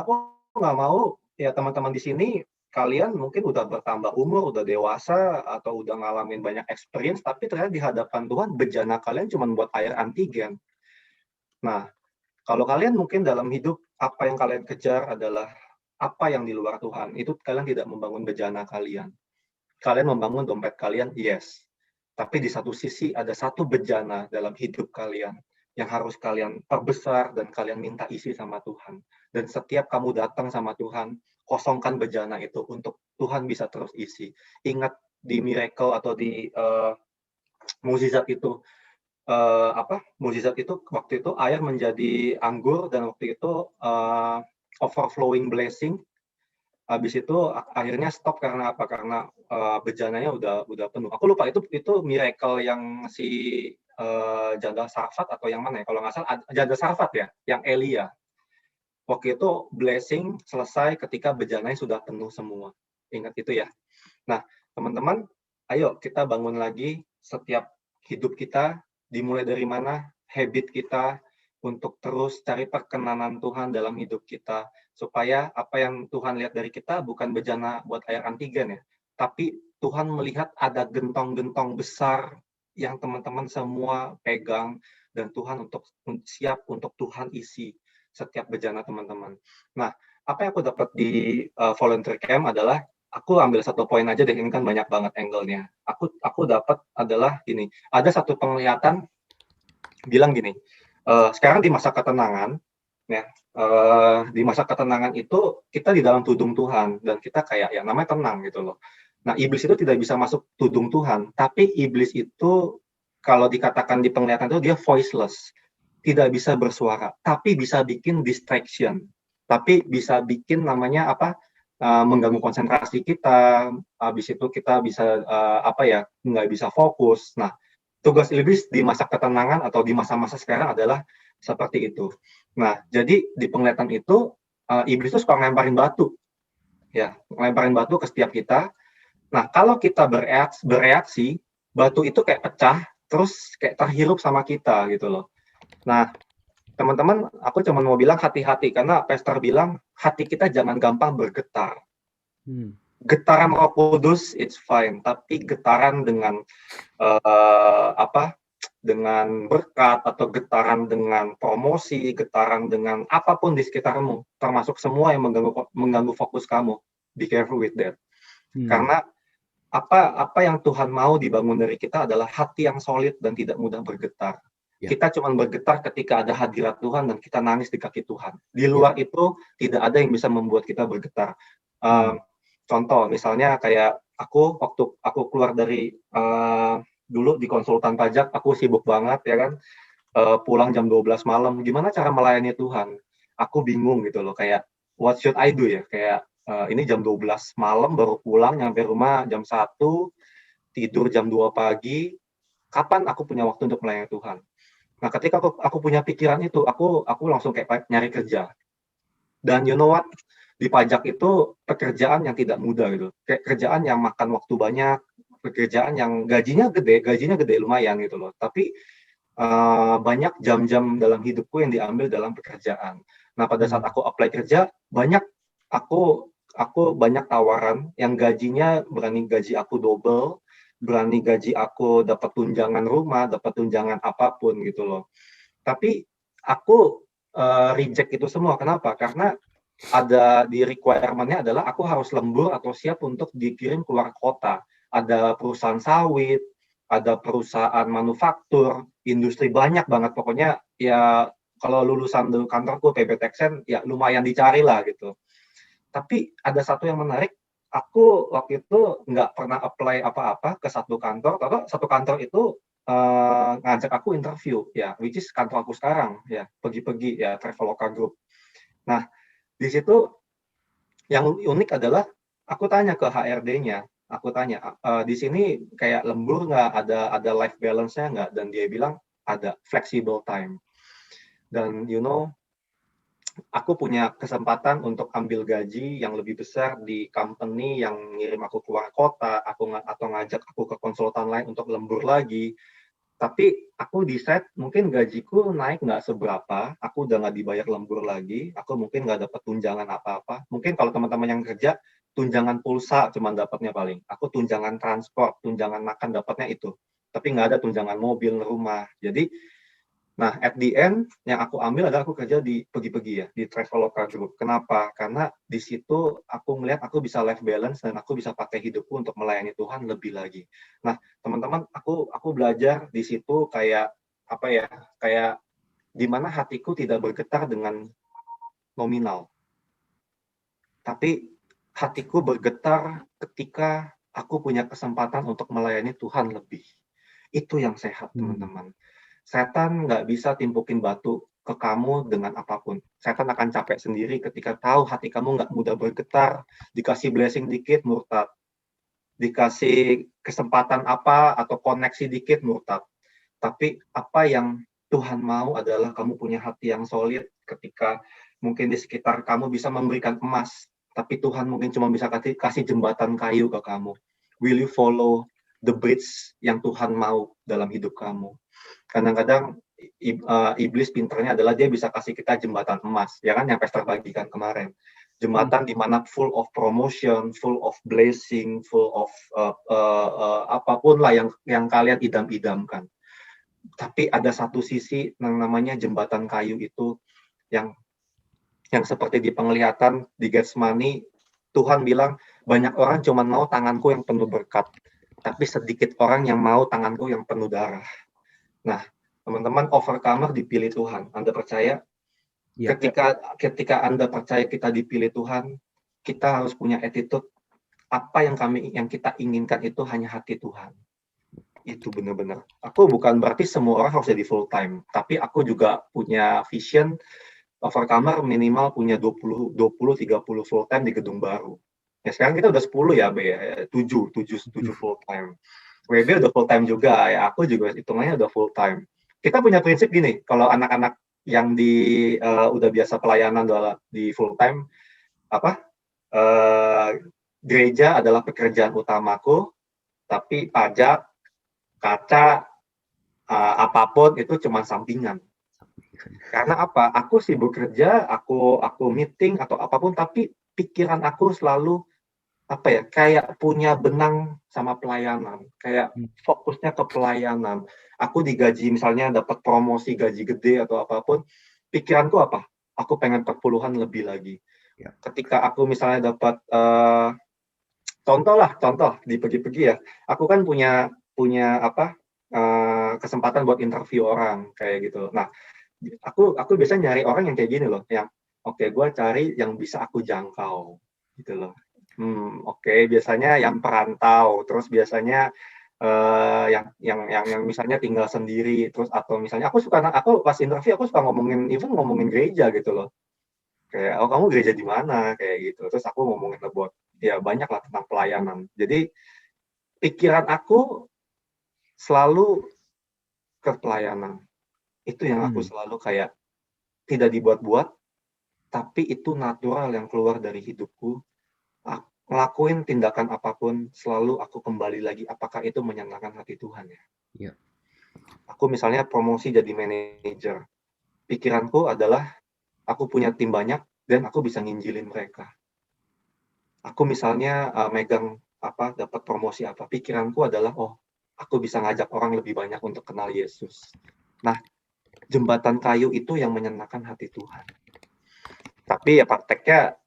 nggak mau ya teman-teman di sini, kalian mungkin udah bertambah umur, udah dewasa, atau udah ngalamin banyak experience, tapi ternyata di hadapan Tuhan bejana kalian cuma buat air antigen. Nah, kalau kalian mungkin dalam hidup apa yang kalian kejar adalah apa yang di luar Tuhan, itu kalian tidak membangun bejana kalian. Kalian membangun dompet kalian, yes. Tapi di satu sisi ada satu bejana dalam hidup kalian. yang harus kalian perbesar dan kalian minta isi sama Tuhan. Dan setiap kamu datang sama Tuhan, kosongkan bejana itu untuk Tuhan bisa terus isi. Ingat di miracle atau di mukjizat itu, mukjizat itu waktu itu air menjadi anggur, dan waktu itu overflowing blessing. Habis itu akhirnya stop karena apa? Karena bejananya udah penuh. Aku lupa itu miracle yang si janda Sarfat atau yang mana ya? Kalau nggak salah janda Sarfat ya, yang Elia. Waktu itu blessing selesai ketika bejananya sudah penuh semua. Ingat itu ya. Nah, teman-teman, ayo kita bangun lagi setiap hidup kita, dimulai dari mana? Habit kita untuk terus cari perkenanan Tuhan dalam hidup kita, supaya apa yang Tuhan lihat dari kita bukan bejana buat air antigen ya, tapi Tuhan melihat ada gentong-gentong besar yang teman-teman semua pegang, dan Tuhan siap untuk Tuhan isi setiap bejana teman-teman. Nah, apa yang aku dapat di volunteer camp adalah, aku ambil satu poin aja deh, ini kan banyak banget angle-nya. Aku dapat adalah gini, ada satu penglihatan bilang gini, sekarang di masa ketenangan, ya, di masa ketenangan itu kita di dalam tudung Tuhan, dan kita kayak ya namanya tenang gitu loh. Nah, iblis itu tidak bisa masuk tudung Tuhan, tapi iblis itu kalau dikatakan di penglihatan itu dia voiceless, tidak bisa bersuara, tapi bisa bikin distraction, tapi bisa bikin namanya apa? Mengganggu konsentrasi kita. Habis itu kita bisa nggak bisa fokus. Nah, tugas iblis di masa ketenangan atau di masa-masa sekarang adalah seperti itu. Nah, jadi di penglihatan itu iblis itu suka ngelemparin batu, ya, ngelemparin batu ke setiap kita. Nah, kalau kita bereaksi, batu itu kayak pecah, terus kayak terhirup sama kita gitu loh. Nah, teman-teman, aku cuma mau bilang hati-hati, karena pastor bilang hati kita jangan gampang bergetar. Getaran Roh Kudus it's fine, tapi getaran dengan dengan berkat, atau getaran dengan promosi, getaran dengan apapun di sekitarmu, termasuk semua yang mengganggu fokus kamu, be careful with that. Karena apa yang Tuhan mau dibangun dari kita adalah hati yang solid dan tidak mudah bergetar. Kita cuma bergetar ketika ada hadirat Tuhan dan kita nangis di kaki Tuhan. Di luar itu tidak ada yang bisa membuat kita bergetar. Contoh, misalnya kayak waktu aku keluar dari dulu di konsultan pajak, aku sibuk banget ya kan, pulang jam 12 malam, gimana cara melayani Tuhan? Aku bingung gitu loh, kayak what should I do ya? Kayak ini jam 12 malam baru pulang, nyampe rumah jam 1, tidur jam 2 pagi, kapan aku punya waktu untuk melayani Tuhan? Nah, ketika aku punya pikiran itu, aku langsung kayak nyari kerja. Dan you know what? Di pajak itu pekerjaan yang tidak mudah gitu. Kayak kerjaan yang makan waktu banyak, pekerjaan yang gajinya gede lumayan gitu loh. Tapi banyak jam-jam dalam hidupku yang diambil dalam pekerjaan. Nah, pada saat aku apply kerja, aku banyak tawaran yang gajinya berani gaji aku double, berani gaji aku dapat tunjangan rumah, dapat tunjangan apapun gitu loh. Tapi aku reject itu semua. Kenapa? Karena ada di requirement-nya adalah aku harus lembur atau siap untuk dikirim keluar kota. Ada perusahaan sawit, ada perusahaan manufaktur, industri banyak banget. Pokoknya ya kalau lulusan dulu kantorku PB Texen ya lumayan dicari lah gitu. Tapi ada satu yang menarik, aku waktu itu nggak pernah apply apa-apa ke satu kantor, karena satu kantor itu ngajak aku interview, ya, which is kantor aku sekarang, ya, pergi-pergi, ya, Traveloka Group. Nah, di situ yang unik adalah aku tanya ke HRD-nya, aku tanya, di sini kayak lembur nggak, ada life balance-nya nggak? Dan dia bilang ada, flexible time. Dan you know, aku punya kesempatan untuk ambil gaji yang lebih besar di company yang ngirim aku keluar kota, atau ngajak aku ke konsultan lain untuk lembur lagi. Tapi aku decide mungkin gajiku naik nggak seberapa, aku udah nggak dibayar lembur lagi, aku mungkin nggak dapat tunjangan apa-apa. Mungkin kalau teman-teman yang kerja, tunjangan pulsa cuma dapatnya paling. Aku tunjangan transport, tunjangan makan dapatnya itu. Tapi nggak ada tunjangan mobil, rumah. Jadi, nah, at the end, yang aku ambil adalah aku kerja di pergi-pergi ya, di Traveloka Group. Kenapa? Karena di situ aku melihat aku bisa life balance dan aku bisa pakai hidupku untuk melayani Tuhan lebih lagi. Nah, teman-teman, aku belajar di situ kayak apa ya? Kayak di mana hatiku tidak bergetar dengan nominal. Tapi hatiku bergetar ketika aku punya kesempatan untuk melayani Tuhan lebih. Itu yang sehat, teman-teman. Setan nggak bisa timpukin batu ke kamu dengan apapun. Setan akan capek sendiri ketika tahu hati kamu nggak mudah bergetar, dikasih blessing dikit, murtad. Dikasih kesempatan apa atau koneksi dikit, murtad. Tapi apa yang Tuhan mau adalah kamu punya hati yang solid ketika mungkin di sekitar kamu bisa memberikan emas, tapi Tuhan mungkin cuma bisa kasih jembatan kayu ke kamu. Will you follow the bridge yang Tuhan mau dalam hidup kamu? Kadang-kadang iblis pinternya adalah dia bisa kasih kita jembatan emas, ya kan, yang Pastor bagikan kemarin. Jembatan di mana full of promotion, full of blessing, full of apapun lah yang kalian idam-idamkan. Tapi ada satu sisi yang namanya jembatan kayu itu yang seperti di penglihatan di Getsemani, Tuhan bilang banyak orang cuma mau tanganku yang penuh berkat, tapi sedikit orang yang mau tanganku yang penuh darah. Nah, teman-teman, overcomer dipilih Tuhan. Anda percaya? Ya. Ketika Anda percaya kita dipilih Tuhan, kita harus punya attitude apa yang kita inginkan itu hanya hati Tuhan. Itu benar-benar. Aku bukan berarti semua orang harus jadi full time, tapi aku juga punya vision overcomer minimal punya 20-30 full time di gedung baru. Ya sekarang kita udah 10 ya, 7 full time. WB udah full time juga, ya aku juga hitungannya udah full time. Kita punya prinsip gini, kalau anak-anak yang udah biasa pelayanan di full time, gereja adalah pekerjaan utamaku, tapi pajak, kaca, apapun itu cuma sampingan. Karena apa? Aku sibuk kerja, aku meeting atau apapun, tapi pikiran aku selalu kayak punya benang sama pelayanan, kayak fokusnya ke pelayanan. Aku digaji misalnya dapat promosi gaji gede atau apapun, pikiranku apa? Aku pengen perpuluhan lebih lagi. Ya. Ketika aku misalnya dapat contoh di pergi-pergi ya, aku kan punya kesempatan buat interview orang kayak gitu. Nah, aku biasa nyari orang yang kayak gini loh, yang gue cari yang bisa aku jangkau gitu loh. Biasanya yang perantau, terus biasanya yang misalnya tinggal sendiri, terus atau misalnya aku pas interview aku suka ngomongin gereja gitu loh. Kayak kamu gereja di mana kayak gitu. Terus aku ngomongin buat ya banyak lah tentang pelayanan. Jadi pikiran aku selalu ke pelayanan. Itu yang aku selalu kayak tidak dibuat-buat, tapi itu natural yang keluar dari hidupku. Ngelakuin tindakan apapun, selalu aku kembali lagi, apakah itu menyenangkan hati Tuhan ya? Yeah. Aku misalnya promosi jadi manajer, pikiranku adalah aku punya tim banyak dan aku bisa nginjilin mereka. Aku misalnya megang dapat promosi apa, pikiranku adalah aku bisa ngajak orang lebih banyak untuk kenal Yesus. Nah, jembatan kayu itu yang menyenangkan hati Tuhan. Tapi ya prakteknya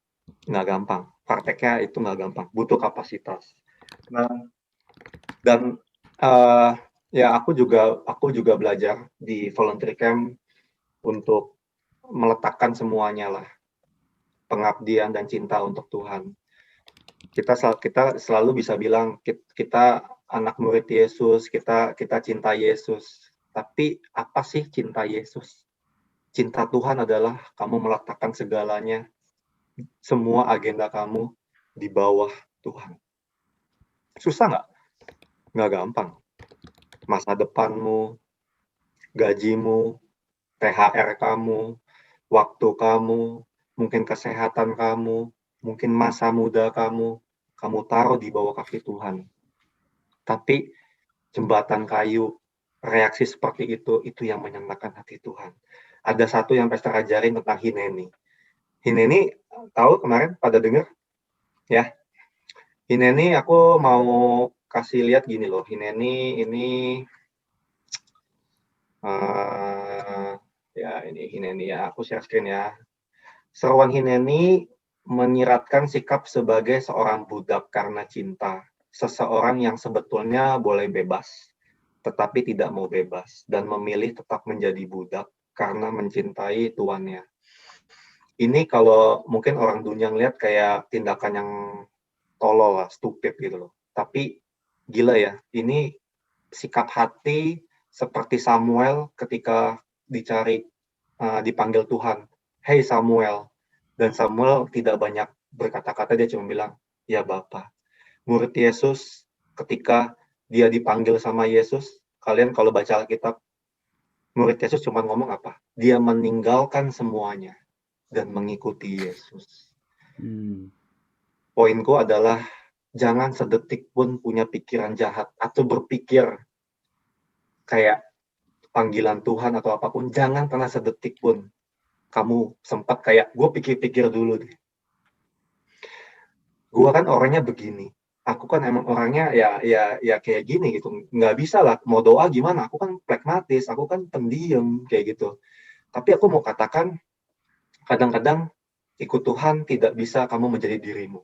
nggak gampang. Prakteknya itu nggak gampang, butuh kapasitas. Nah, dan ya aku juga belajar di volunteer camp untuk meletakkan semuanya lah, pengabdian dan cinta untuk Tuhan. Kita selalu bisa bilang kita anak murid Yesus, kita cinta Yesus. Tapi apa sih cinta Yesus? Cinta Tuhan adalah kamu meletakkan segalanya, semua agenda kamu di bawah Tuhan. Susah nggak? Nggak gampang. Masa depanmu, gajimu, THR kamu, waktu kamu, mungkin kesehatan kamu, mungkin masa muda kamu taruh di bawah kaki Tuhan. Tapi jembatan kayu, reaksi seperti itu yang menyenangkan hati Tuhan. Ada satu yang Pastor ajarin tentang Hineni. Hineni, tahu kemarin pada dengar? Ya. Hineni aku mau kasih lihat gini loh. Hineni ini ini Hineni ya. Aku share screen ya. Seruan Hineni menyiratkan sikap sebagai seorang budak karena cinta. Seseorang yang sebetulnya boleh bebas, tetapi tidak mau bebas dan memilih tetap menjadi budak karena mencintai tuannya. Ini kalau mungkin orang dunia ngeliat kayak tindakan yang tolol lah, stupid gitu loh. Tapi gila ya, ini sikap hati seperti Samuel ketika dipanggil Tuhan. Hey Samuel. Dan Samuel tidak banyak berkata-kata, dia cuma bilang, ya Bapa. Murid Yesus ketika dia dipanggil sama Yesus, kalian kalau baca Alkitab, murid Yesus cuma ngomong apa? Dia meninggalkan semuanya dan mengikuti Yesus. Poinku adalah jangan sedetik pun punya pikiran jahat atau berpikir kayak panggilan Tuhan atau apapun. Jangan pernah sedetik pun kamu sempat kayak gue pikir-pikir dulu deh. Gue kan orangnya begini. Aku kan emang orangnya ya kayak gini gitu. Nggak bisa lah mau doa gimana. Aku kan pragmatis, aku kan pendiam kayak gitu. Tapi aku mau katakan kadang-kadang ikut Tuhan tidak bisa kamu menjadi dirimu.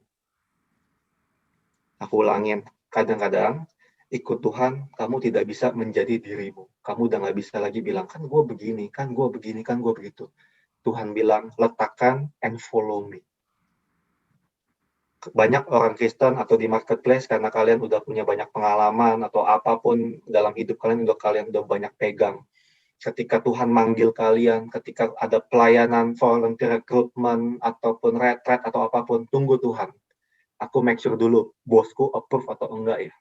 Aku ulangin, kadang-kadang ikut Tuhan kamu tidak bisa menjadi dirimu. Kamu udah nggak bisa lagi bilang, kan gue begini, kan gue begini, kan gue begitu. Tuhan bilang, letakkan and follow me. Banyak orang Kristen atau di marketplace karena kalian udah punya banyak pengalaman atau apapun dalam hidup kalian udah banyak pegang. Ketika Tuhan manggil kalian, ketika ada pelayanan volunteer recruitment ataupun retreat atau apapun, tunggu Tuhan. Aku make sure dulu bosku approve atau enggak ya.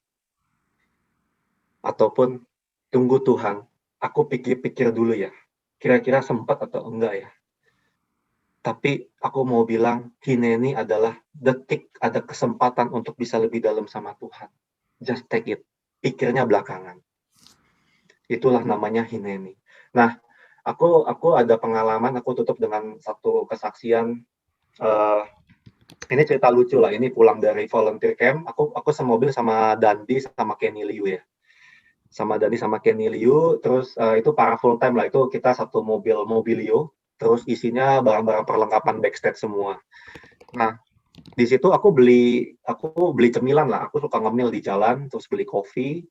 Ataupun tunggu Tuhan, aku pikir-pikir dulu ya. Kira-kira sempat atau enggak ya. Tapi aku mau bilang, hineni adalah detik ada kesempatan untuk bisa lebih dalam sama Tuhan. Just take it. Pikirnya belakangan. Itulah namanya hineni. Nah, aku ada pengalaman, aku tutup dengan satu kesaksian. Ini cerita lucu lah. Ini pulang dari volunteer camp. Aku semobil sama Dandi sama Kenny Liu ya. Sama Dandi sama Kenny Liu. Terus itu para full time lah. Itu kita satu mobilio. Terus isinya barang-barang perlengkapan backstage semua. Nah, di situ aku beli cemilan lah. Aku suka ngemil di jalan. Terus beli kopi.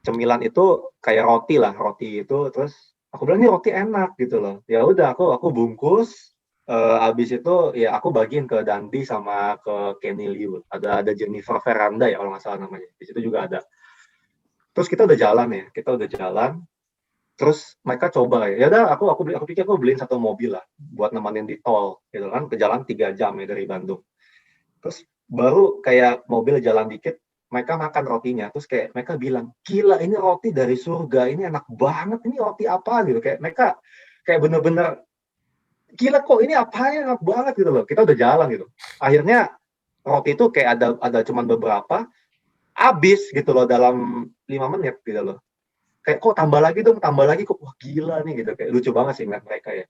Cemilan itu kayak roti lah, roti itu. Terus aku bilang ini roti enak gitu loh. Ya udah aku bungkus. Abis itu ya aku bagiin ke Dandi sama ke Kenny Liu. Ada Jennifer Veranda ya kalau nggak salah namanya. Di situ juga ada. Terus kita udah jalan. Terus mereka coba ya udah aku pikir aku beliin satu mobil lah buat nemenin di tol gitu kan, ke jalan 3 jam ya dari Bandung. Terus baru kayak mobil jalan dikit, mereka makan rotinya, terus kayak mereka bilang, gila ini roti dari surga, ini enak banget, ini roti apa gitu. Kayak mereka kayak bener-bener gila kok ini apanya enak banget gitu loh. Kita udah jalan gitu. Akhirnya roti itu kayak ada cuman beberapa, habis gitu loh dalam 5 menit gitu loh. Kayak kok tambah lagi kok, wah gila nih gitu. Kayak lucu banget sih ngeliat mereka ya.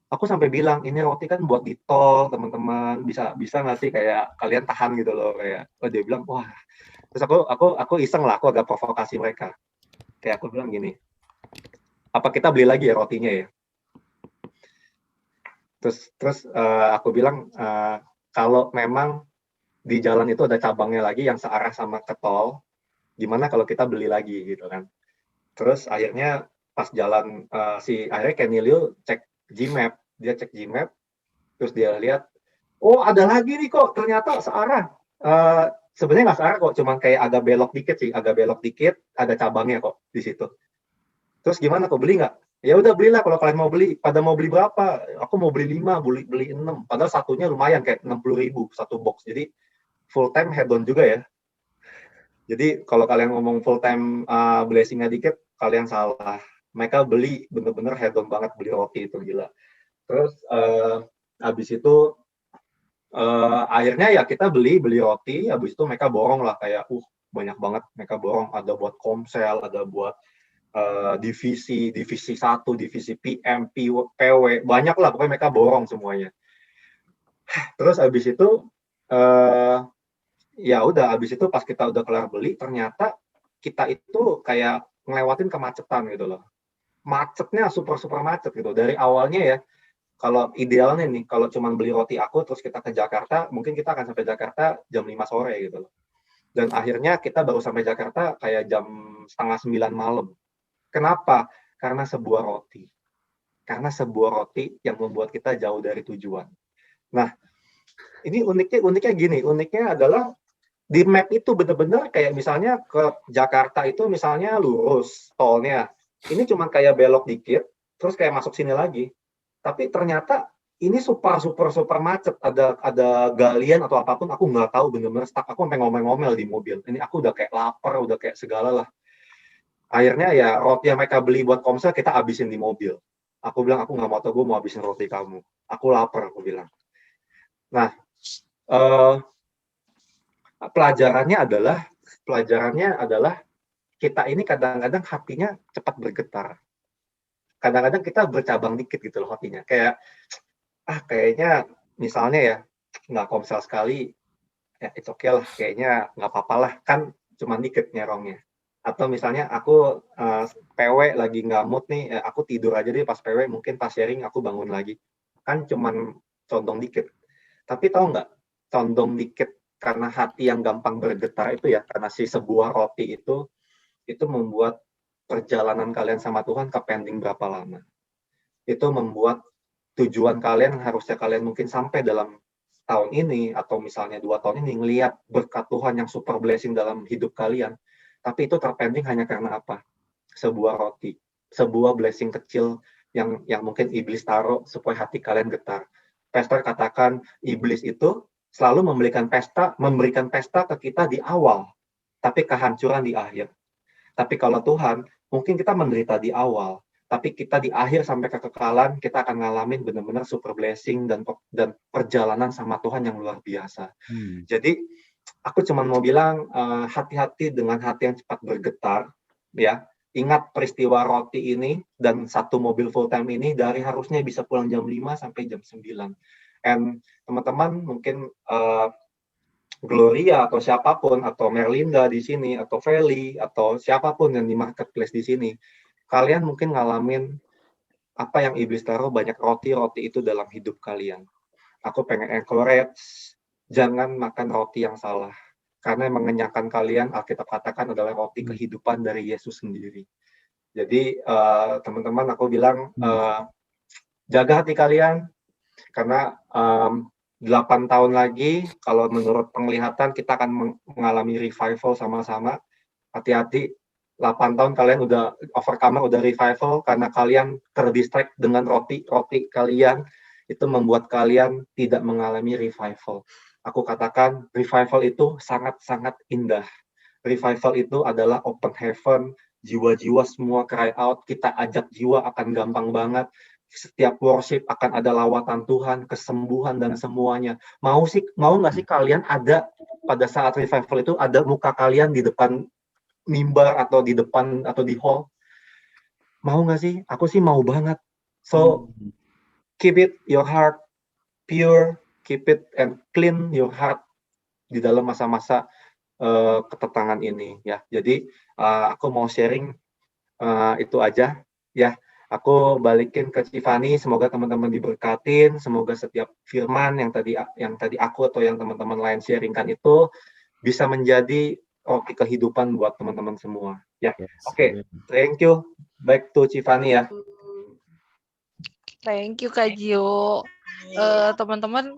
Aku sampai bilang, ini roti kan buat di tol teman-teman, bisa nggak sih kayak kalian tahan gitu loh. Kayak dia bilang, wah. Terus aku iseng lah, aku agak provokasi mereka. Kayak aku bilang gini, apa kita beli lagi ya rotinya ya? Terus aku bilang, kalau memang di jalan itu ada cabangnya lagi yang searah sama ke tol, gimana kalau kita beli lagi gitu kan? Terus akhirnya pas jalan akhirnya Kenny Liu cek Gmap, dia cek Gmap, terus dia lihat, oh ada lagi nih kok, ternyata searah. Sebenarnya nggak searah kok, cuman kayak agak belok dikit, ada cabangnya kok di situ. Terus gimana kok, beli nggak? Ya udah belilah kalau kalian mau beli. Pada mau beli berapa? Aku mau beli 5, beli 6. Padahal satunya lumayan kayak 60.000 satu box. Jadi full time head on juga ya. Jadi kalau kalian ngomong full time blessing-nya dikit, kalian salah. Mereka beli bener-bener head on banget, beli roti itu gila. Terus habis itu akhirnya ya kita beli roti, habis itu mereka borong lah kayak banyak banget mereka borong, ada buat Komsel, ada buat divisi 1, divisi PM, PW, banyak lah pokoknya mereka borong semuanya. Terus habis itu ya udah, habis itu pas kita udah kelar beli, ternyata kita itu kayak ngelewatin kemacetan gitu loh. Macetnya super macet gitu. Dari awalnya ya, kalau idealnya nih, kalau cuma beli roti aku terus kita ke Jakarta, mungkin kita akan sampai Jakarta jam 5 sore gitu loh. Dan akhirnya kita baru sampai Jakarta kayak jam 8:30 malam. Kenapa? Karena sebuah roti. Karena sebuah roti yang membuat kita jauh dari tujuan. Nah, ini uniknya gini, uniknya adalah di map itu benar-benar kayak misalnya ke Jakarta itu misalnya lurus tolnya. Ini cuma kayak belok dikit, terus kayak masuk sini lagi. Tapi ternyata ini super macet. Ada galian atau apapun, aku nggak tahu, bener-bener stuck. Aku sampai ngomel-ngomel di mobil. Ini aku udah kayak lapar, udah kayak segala lah. Akhirnya ya roti yang mereka beli buat Komsel kita habisin di mobil. Aku bilang aku nggak mau tahu, gue mau habisin roti kamu. Aku lapar, aku bilang. Nah, pelajarannya adalah kita ini kadang-kadang hatinya cepat bergetar. Kadang-kadang kita bercabang dikit gitu loh hatinya. Kayak, kayaknya misalnya ya, nggak Komsel sekali, ya it's okay lah, kayaknya nggak apa-apa lah, kan cuma dikit nyerongnya. Atau misalnya aku PW lagi nggak mood nih, aku tidur aja deh pas PW, mungkin pas sharing aku bangun lagi. Kan cuman condong dikit. Tapi tahu nggak, condong dikit karena hati yang gampang bergetar itu ya, karena si sebuah roti itu membuat perjalanan kalian sama Tuhan ke pending berapa lama. Itu membuat tujuan kalian harusnya kalian mungkin sampai dalam tahun ini, atau misalnya 2 tahun ini, ngelihat berkat Tuhan yang super blessing dalam hidup kalian. Tapi itu terpending hanya karena apa? Sebuah roti, sebuah blessing kecil yang mungkin iblis taruh supaya hati kalian getar. Pastor katakan iblis itu selalu memberikan pesta ke kita di awal, tapi kehancuran di akhir. Tapi kalau Tuhan, mungkin kita menderita di awal, tapi kita di akhir sampai kekekalan, kita akan ngalamin benar-benar super blessing dan perjalanan sama Tuhan yang luar biasa. Jadi, aku cuma mau bilang, hati-hati dengan hati yang cepat bergetar, ya. Ingat peristiwa roti ini dan 1 mobil full time ini dari harusnya bisa pulang jam 5 sampai jam 9. And teman-teman mungkin Gloria atau siapapun, atau Merlinda di sini, atau Feli, atau siapapun yang di marketplace di sini, kalian mungkin ngalamin apa yang iblis taruh, banyak roti-roti itu dalam hidup kalian. Aku pengen encourage, jangan makan roti yang salah. Karena yang mengenyangkan kalian, Alkitab katakan adalah roti kehidupan dari Yesus sendiri. Jadi teman-teman, aku bilang jaga hati kalian, karena 8 tahun lagi, kalau menurut penglihatan kita akan mengalami revival sama-sama. Hati-hati, 8 tahun kalian udah overcomer, udah revival, karena kalian terdistract dengan roti kalian, itu membuat kalian tidak mengalami revival. Aku katakan, revival itu sangat-sangat indah. Revival itu adalah open heaven, jiwa-jiwa semua cry out, kita ajak jiwa akan gampang banget. Setiap worship akan ada lawatan Tuhan, kesembuhan dan semuanya. Mau nggak sih kalian ada pada saat revival itu ada muka kalian di depan mimbar atau di depan atau di hall? Mau nggak sih? Aku sih mau banget. So keep it your heart pure, keep it and clean your heart di dalam masa-masa ketetangan ini ya. Jadi aku mau sharing itu aja ya. Aku balikin ke Tiffany, semoga teman-teman diberkatin, semoga setiap firman yang tadi aku atau yang teman-teman lain sharingkan itu bisa menjadi roti kehidupan buat teman-teman semua. Ya, Oke. Thank you. Back to Tiffany ya. Thank you Kak Gio. Teman-teman,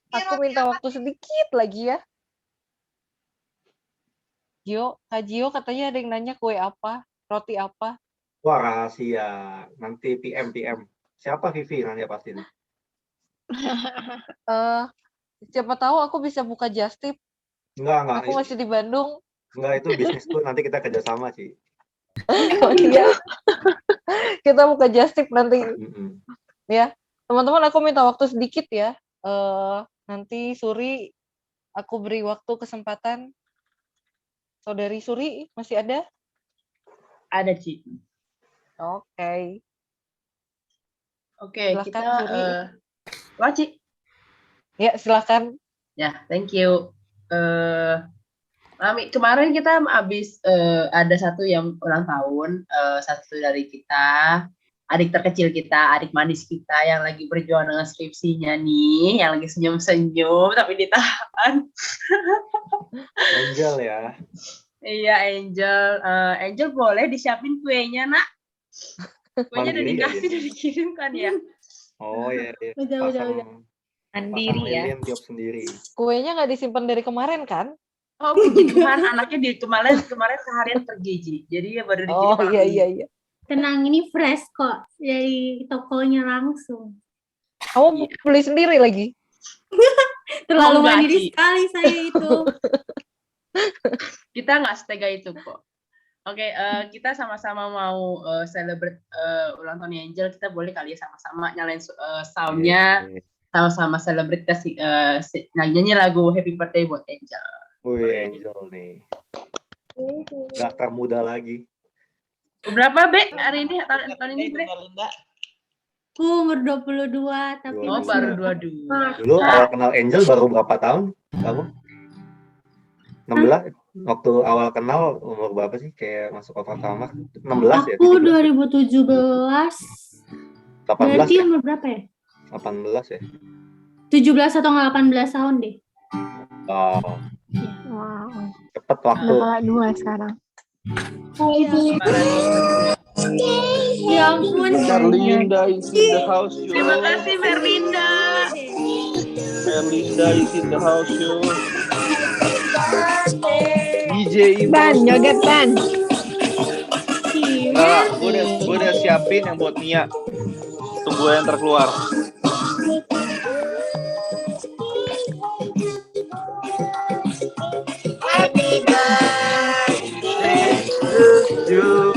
aku minta waktu sedikit lagi ya. Kak Gio katanya ada yang nanya kue apa, roti apa? Wah, rahasia. Nanti PM. Siapa Vivi nanya pasti nih? Siapa tahu aku bisa buka Just Tip. Enggak. Aku masih di Bandung. Enggak, itu bisnisku, nanti kita kerjasama sih. Oh iya. Kita buka Just Tip nanti. Ya, teman-teman, aku minta waktu sedikit ya. Nanti Suri, aku beri waktu kesempatan. Saudari Suri, masih ada? Ada, Ci. Oke. Oke, silakan, kita Ci. Ya, silakan. Ya, thank you. Kemarin kita habis ada satu yang ulang tahun, satu dari kita, adik terkecil kita, adik manis kita yang lagi berjuang dengan skripsinya nih, yang lagi senyum-senyum tapi ditahan. Angel ya. Iya, Angel. Angel boleh disiapin kuenya, Nak? Kuenya udah Mandiri ya dikasih, dia? udah dikirim kan ya. Oh iya, iya. Udah. Pasang Mandiri ya. lilin tiup sendiri. Kuenya nggak disimpan dari kemarin kan? Oh puji Tuhan, anaknya kemarin seharian pergi Ji. Jadi ya baru dikirim Oh malam iya ini. iya iya. Tenang, ini fresh kok dari tokonya langsung. Kamu beli sendiri lagi? Terlalu Oh, enggak, mandiri Ci. sekali saya itu. Kita nggak setega itu kok. Oke, kita sama-sama mau celebrate ulang tahun Angel. Kita boleh kali ya sama-sama nyalain soundnya, sama-sama celebrate kasih nyanyi lagu Happy Birthday buat Angel. Wih, Angel nih. Gak termuda lagi. Berapa Be hari ini tahun ini Be? Aku umur 22 tapi Oh, baru 22. Dulu awal kenal Angel baru berapa tahun? Kamu? 16? Waktu awal kenal umur berapa sih? Kayak masuk ke pertama 16 ya? aku 17? 2017. 18 Berarti ya? umur berapa ya? 18 ya? 17 atau 18 tahun deh. Oh, Wow. cepet waktu. Udah kelas 2 sekarang. Ya ampun. Merlinda is in the house, yo. Terima kasih Merlinda. Merlinda is in the house, yo. DJ Ibu. Ban, joget Ban. Enggak, gue udah siapin yang buat Mia. Tunggu yang terkeluar. Happy birthday to you.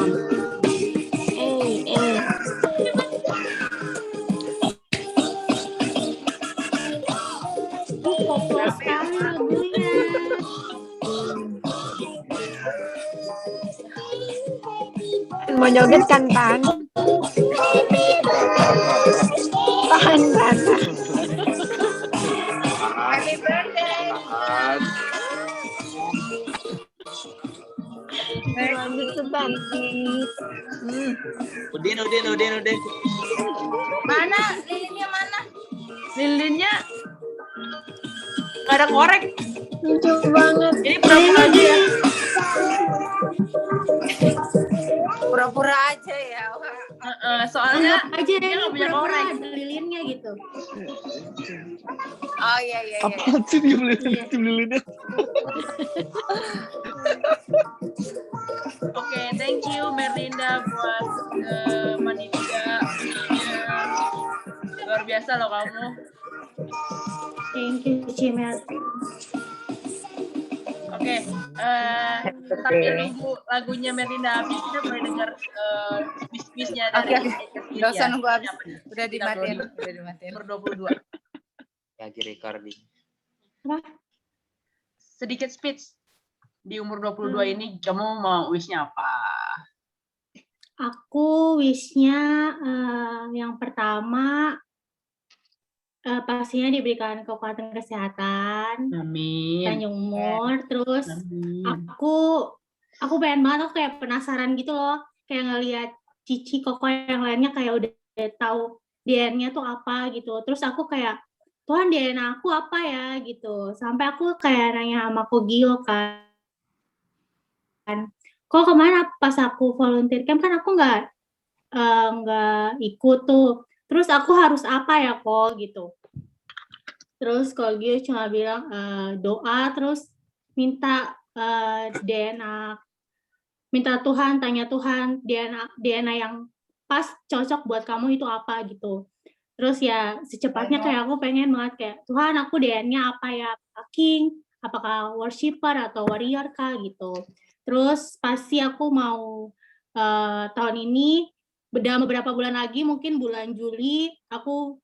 Koplo sekali lagunya. Mau joget kan Tan? Tahan. Happy birthday. Gitu Tan. Udin. Mana? Lilinnya mana? Lilinnya nggak ada korek. Lucu banget. Ini pura-pura aja ya. Pura-pura aja ya. Soalnya Anggap aja dia ini nggak punya pura-pura korek. ada lilinnya gitu. Oh iya. Apaan sih dia lilinnya? Oke, thank you Merlinda buat panitia. Luar biasa loh kamu. Thank you Cimel. Oke, sambil nunggu lagunya Merlinda habis, kita boleh dengar bis-bisnya dari Gak usah nunggu habis. Udah dimatiin. Umur 22. Lagi recording. Sedikit speech. Di umur 22 ini kamu mau wish-nya apa? Aku wish-nya yang pertama pastinya diberikan kekuatan kesehatan, Amin. panjang umur, terus aku pengen banget, aku kayak penasaran gitu loh, kayak ngelihat Cici Koko yang lainnya kayak udah tahu DNA tuh apa gitu, terus aku kayak Tuhan DNA aku apa ya gitu, sampai aku kayak nanya sama Kogio kan, kok kemana pas aku volunteer camp kan aku nggak ikut tuh. Terus aku harus apa ya kok gitu. Terus kalau dia cuma bilang doa, terus minta DNA, minta Tuhan, tanya Tuhan DNA yang pas cocok buat kamu itu apa gitu. Terus ya secepatnya kayak aku pengen banget kayak Tuhan aku DNA apa ya, apakah king, apakah worshipper atau warrior kah gitu. Terus pasti aku mau tahun ini dalam beberapa bulan lagi, mungkin bulan Juli aku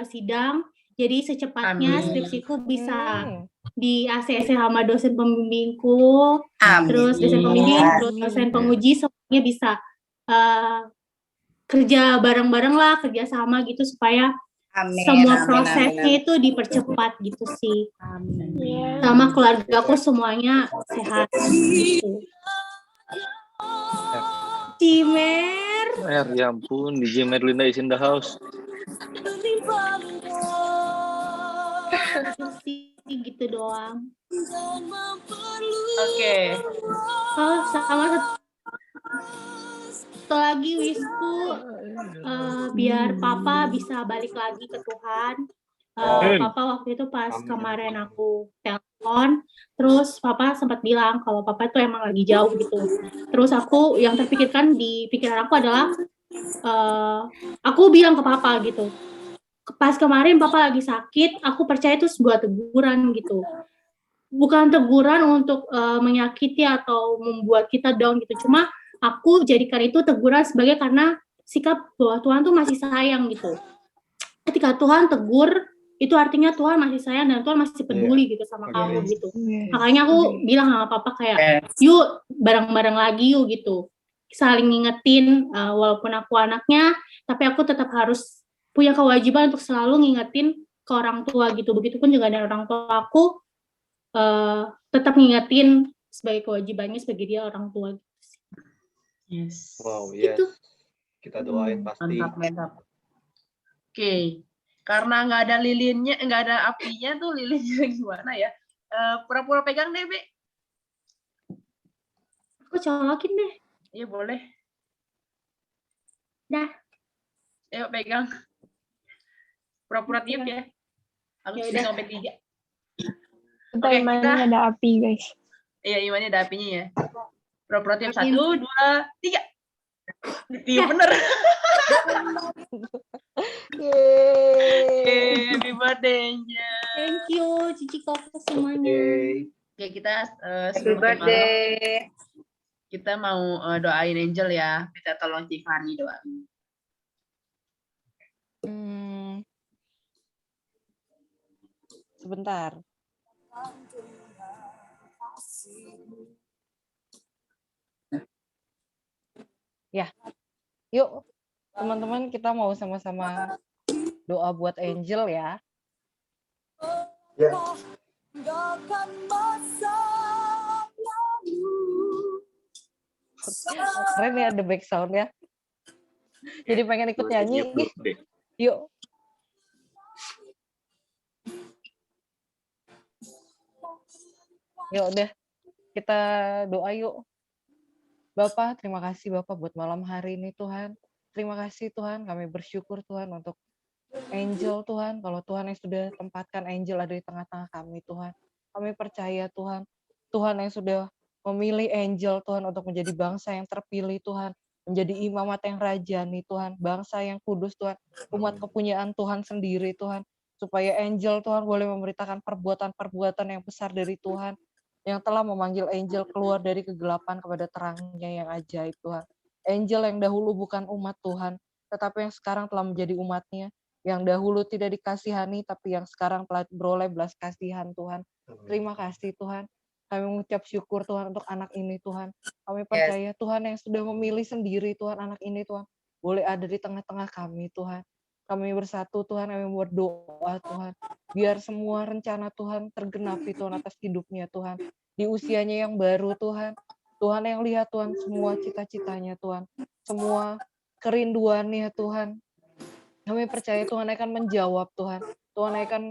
sidang, jadi secepatnya skripsiku bisa di ACC sama dosen pembimbingku, terus dosen pembimbing, terus dosen penguji, semuanya bisa kerja bareng-bareng lah, kerja sama gitu supaya semua prosesnya itu dipercepat gitu sih. Sama keluargaku semuanya sehat gitu. Cimer. Ya ampun, DJ Merlinda is in the house. Gitu doang. Oke. Oh, sama lagi wishku biar papa bisa balik lagi ke Tuhan. Papa waktu itu pas kemarin aku telepon, terus papa sempat bilang kalau papa itu emang lagi jauh gitu. Terus aku yang terpikirkan di pikiran aku adalah aku bilang ke papa gitu. Pas kemarin papa lagi sakit, aku percaya itu sebuah teguran gitu. Bukan teguran untuk menyakiti atau membuat kita down gitu. Cuma aku jadikan itu teguran sebagai karena sikap bahwa Tuhan tuh masih sayang gitu. Ketika Tuhan tegur, itu artinya Tuhan masih sayang dan Tuhan masih peduli gitu sama kamu gitu. Makanya aku bilang sama papa kayak, yuk bareng-bareng lagi yuk gitu. Saling ngingetin, walaupun aku anaknya, tapi aku tetap harus punya kewajiban untuk selalu ngingetin ke orang tua gitu. Begitupun juga dari orang tua aku, tetap ngingetin sebagai kewajibannya sebagai dia orang tua. Yes. Wow, yes. Kita doain pasti. Mantap. Oke. Karena nggak ada lilinnya, nggak ada apinya tuh, lilinnya gimana ya? Pura-pura pegang deh, Be. Aku colokin deh. Iya, boleh. Dah. Ayo pegang. Pura-pura tiup ya. Aku sudah sampai 3. Kita imannya ada api, guys. Iya, imannya ada apinya ya. Pura-pura tiup 1, 2, 3. Tiup bener. Yeay. Happy birthday, Angel. Thank you, Cici Koko semuanya. Oke, kita Happy birthday. Kita mau doain Angel ya. Minta tolong Tiffany doain. Sebentar. Ya, yuk teman-teman kita mau sama-sama doa buat Angel ya. Ya. Keren ya ada back sound ya. Jadi pengen ikut nyanyi. Yuk. Yuk udah kita doa yuk. Bapak, terima kasih Bapak buat malam hari ini Tuhan. Terima kasih Tuhan, kami bersyukur Tuhan untuk Angel Tuhan. Kalau Tuhan yang sudah tempatkan Angel ada di tengah-tengah kami Tuhan. Kami percaya Tuhan, Tuhan yang sudah memilih Angel Tuhan untuk menjadi bangsa yang terpilih Tuhan. Menjadi imamat yang rajani Tuhan. Bangsa yang kudus Tuhan. Umat kepunyaan Tuhan sendiri Tuhan. Supaya Angel Tuhan boleh memberitakan perbuatan-perbuatan yang besar dari Tuhan. Yang telah memanggil Angel keluar dari kegelapan kepada terangnya yang ajaib Tuhan. Angel yang dahulu bukan umat Tuhan, tetapi yang sekarang telah menjadi umatnya, yang dahulu tidak dikasihani, tapi yang sekarang telah beroleh belas kasihan Tuhan. Terima kasih Tuhan. Kami mengucap syukur Tuhan untuk anak ini Tuhan. Kami percaya Tuhan yang sudah memilih sendiri Tuhan anak ini Tuhan. Boleh ada di tengah-tengah kami Tuhan. Kami bersatu Tuhan, kami berdoa Tuhan. Biar semua rencana Tuhan tergenapi Tuhan atas hidupnya Tuhan. Di usianya yang baru Tuhan. Tuhan yang lihat Tuhan semua cita-citanya Tuhan. Semua kerinduannya Tuhan. Kami percaya Tuhan akan menjawab Tuhan. Tuhan akan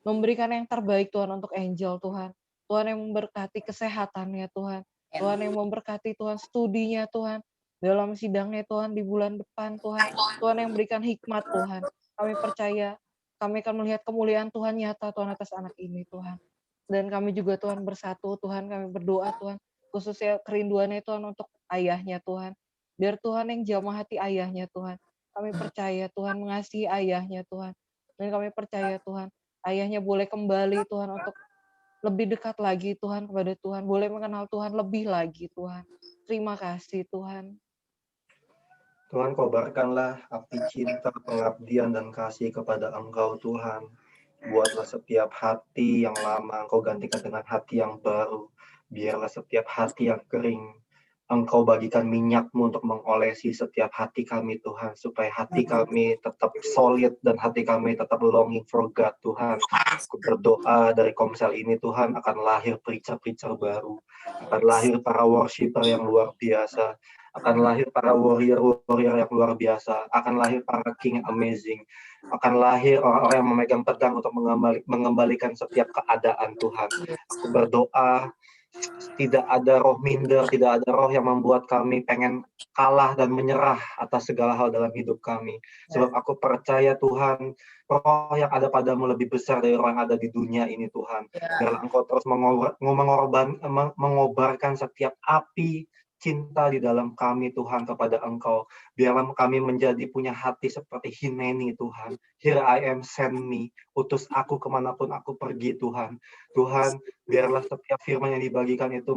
memberikan yang terbaik Tuhan untuk Angel Tuhan. Tuhan yang memberkati kesehatannya Tuhan. Tuhan yang memberkati Tuhan studinya Tuhan. Dalam sidangnya Tuhan di bulan depan Tuhan. Tuhan yang berikan hikmat Tuhan. Kami percaya kami akan melihat kemuliaan Tuhan nyata Tuhan atas anak ini Tuhan. Dan kami juga Tuhan bersatu Tuhan. Kami berdoa Tuhan. Khususnya kerinduannya Tuhan untuk ayahnya Tuhan. Biar Tuhan yang jamah hati ayahnya Tuhan. Kami percaya Tuhan mengasihi ayahnya Tuhan. Dan kami percaya Tuhan. Ayahnya boleh kembali Tuhan untuk lebih dekat lagi Tuhan kepada Tuhan. Boleh mengenal Tuhan lebih lagi Tuhan. Terima kasih Tuhan. Tuhan, kobarkanlah api cinta, pengabdian, dan kasih kepada Engkau Tuhan. Buatlah setiap hati yang lama Engkau gantikan dengan hati yang baru. Biarlah setiap hati yang kering Engkau bagikan minyak-Mu untuk mengolesi setiap hati kami Tuhan. Supaya hati kami tetap solid dan hati kami tetap longing for God Tuhan. Aku berdoa dari Komsel ini Tuhan akan lahir preacher-preacher baru. Akan lahir para worshiper yang luar biasa. Akan lahir para warrior-warrior yang luar biasa. Akan lahir para king amazing. Akan lahir orang-orang yang memegang pedang untuk mengembalikan setiap keadaan Tuhan. Aku berdoa Tidak ada roh minder, tidak ada roh yang membuat kami pengen kalah dan menyerah atas segala hal dalam hidup kami. Sebab aku percaya Tuhan, roh yang ada padamu lebih besar dari roh yang ada di dunia ini Tuhan. Biarlah Engkau terus mengobarkan setiap api cinta di dalam kami Tuhan kepada Engkau. Biarlah kami menjadi punya hati seperti Hineni Tuhan. Here I am, send me. Utus aku kemanapun aku pergi Tuhan. Tuhan, biarlah setiap firman yang dibagikan itu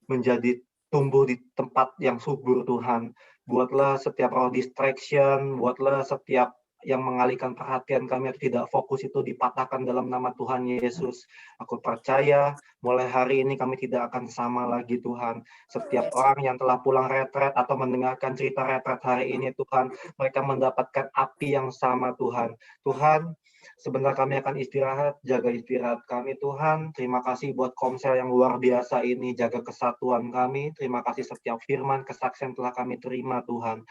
menjadi tumbuh di tempat yang subur Tuhan. Buatlah setiap roh distraction, buatlah setiap yang mengalihkan perhatian kami atau tidak fokus itu dipatahkan dalam nama Tuhan Yesus. Aku percaya mulai hari ini kami tidak akan sama lagi Tuhan. Setiap orang yang telah pulang retret atau mendengarkan cerita retret hari ini Tuhan, mereka mendapatkan api yang sama Tuhan. Tuhan, sebentar kami akan istirahat, jaga istirahat kami Tuhan. Terima kasih buat Komsel yang luar biasa ini, jaga kesatuan kami. Terima kasih setiap firman, kesaksian telah kami terima Tuhan.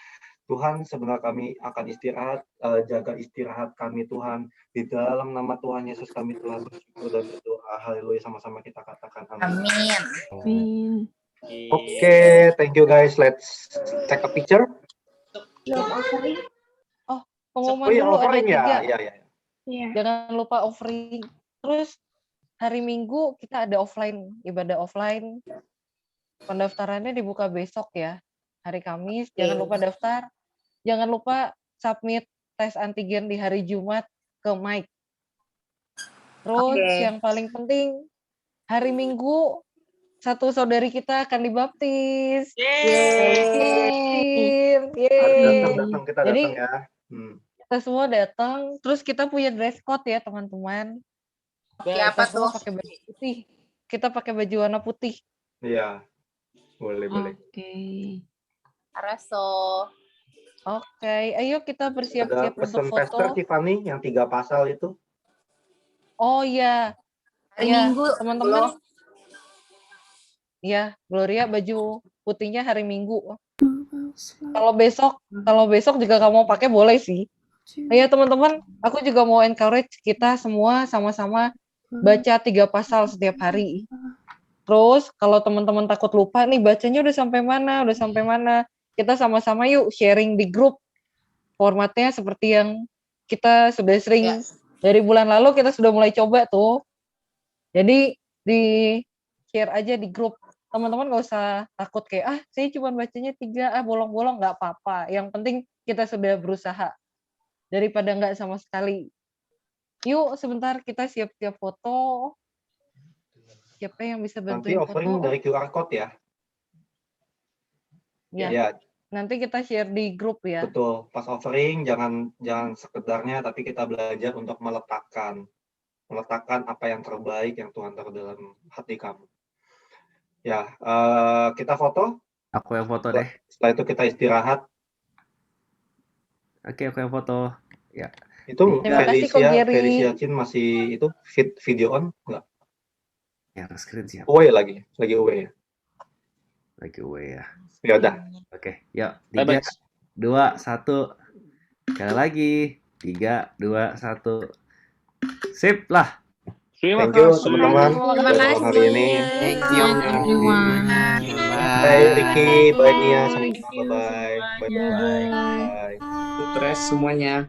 Tuhan, sebenarnya kami akan istirahat, jaga istirahat kami Tuhan. Di dalam nama Tuhan Yesus kami telah bersyukur dan berdoa. Haleluya, sama-sama kita katakan amin. Amin. Oke, thank you guys. Let's take a picture. Oh, pengumuman iya, dulu ada offering ya. 3. Iya. Jangan lupa offering. Terus hari Minggu kita ada offline, ibadah offline. Pendaftarannya dibuka besok ya. Hari Kamis, jangan lupa daftar. Jangan lupa submit tes antigen di hari Jumat ke Mike. Terus yang paling penting, hari Minggu satu saudari kita akan dibaptis. Datang, kita Jadi datang ya. kita semua datang. Terus kita punya dress code ya teman-teman. Apa Kita semua tuh? pakai baju putih. Kita pakai baju warna putih. Iya, boleh. Araso. Oke, ayo kita Ada bersiap-siap untuk pesan Pastor foto. Tiffany yang 3 pasal itu. Oh iya, Hari Minggu teman-teman. Ya, Gloria baju putihnya hari Minggu. Kalau besok juga kamu mau pakai boleh sih. Ayo teman-teman, aku juga mau encourage kita semua sama-sama baca 3 pasal setiap hari. Terus kalau teman-teman takut lupa nih bacanya udah sampai mana, kita sama-sama yuk sharing di grup. Formatnya seperti yang kita sudah sering dari bulan lalu kita sudah mulai coba tuh. Jadi di share aja di grup. Teman-teman gak usah takut kayak saya cuma bacanya 3, bolong-bolong, nggak apa-apa. Yang penting kita sudah berusaha daripada nggak sama sekali. Yuk sebentar kita siap-siap foto. Siapa yang bisa bantuin Nanti offering foto? dari QR code ya. Ya. Nanti kita share di grup ya. Betul. Pas offering jangan sekedarnya, tapi kita belajar untuk meletakkan apa yang terbaik yang Tuhan taruh dalam hati kamu. Ya, kita foto. Aku yang foto deh. Setelah itu kita istirahat. Oke, aku yang foto. Ya. Itu Felicia Chin masih itu video on enggak? Ya, screen siap. Away lagi away ya. Lagi away ya. Ya udah. Oke, yuk. 3, 2, 1. Sekali lagi. 3, 2, 1. Sip lah. Thank you teman-teman. Terima kasih. Hari ini. Thank you. Bye Ricky, bye Nia, bye. Sukses semuanya.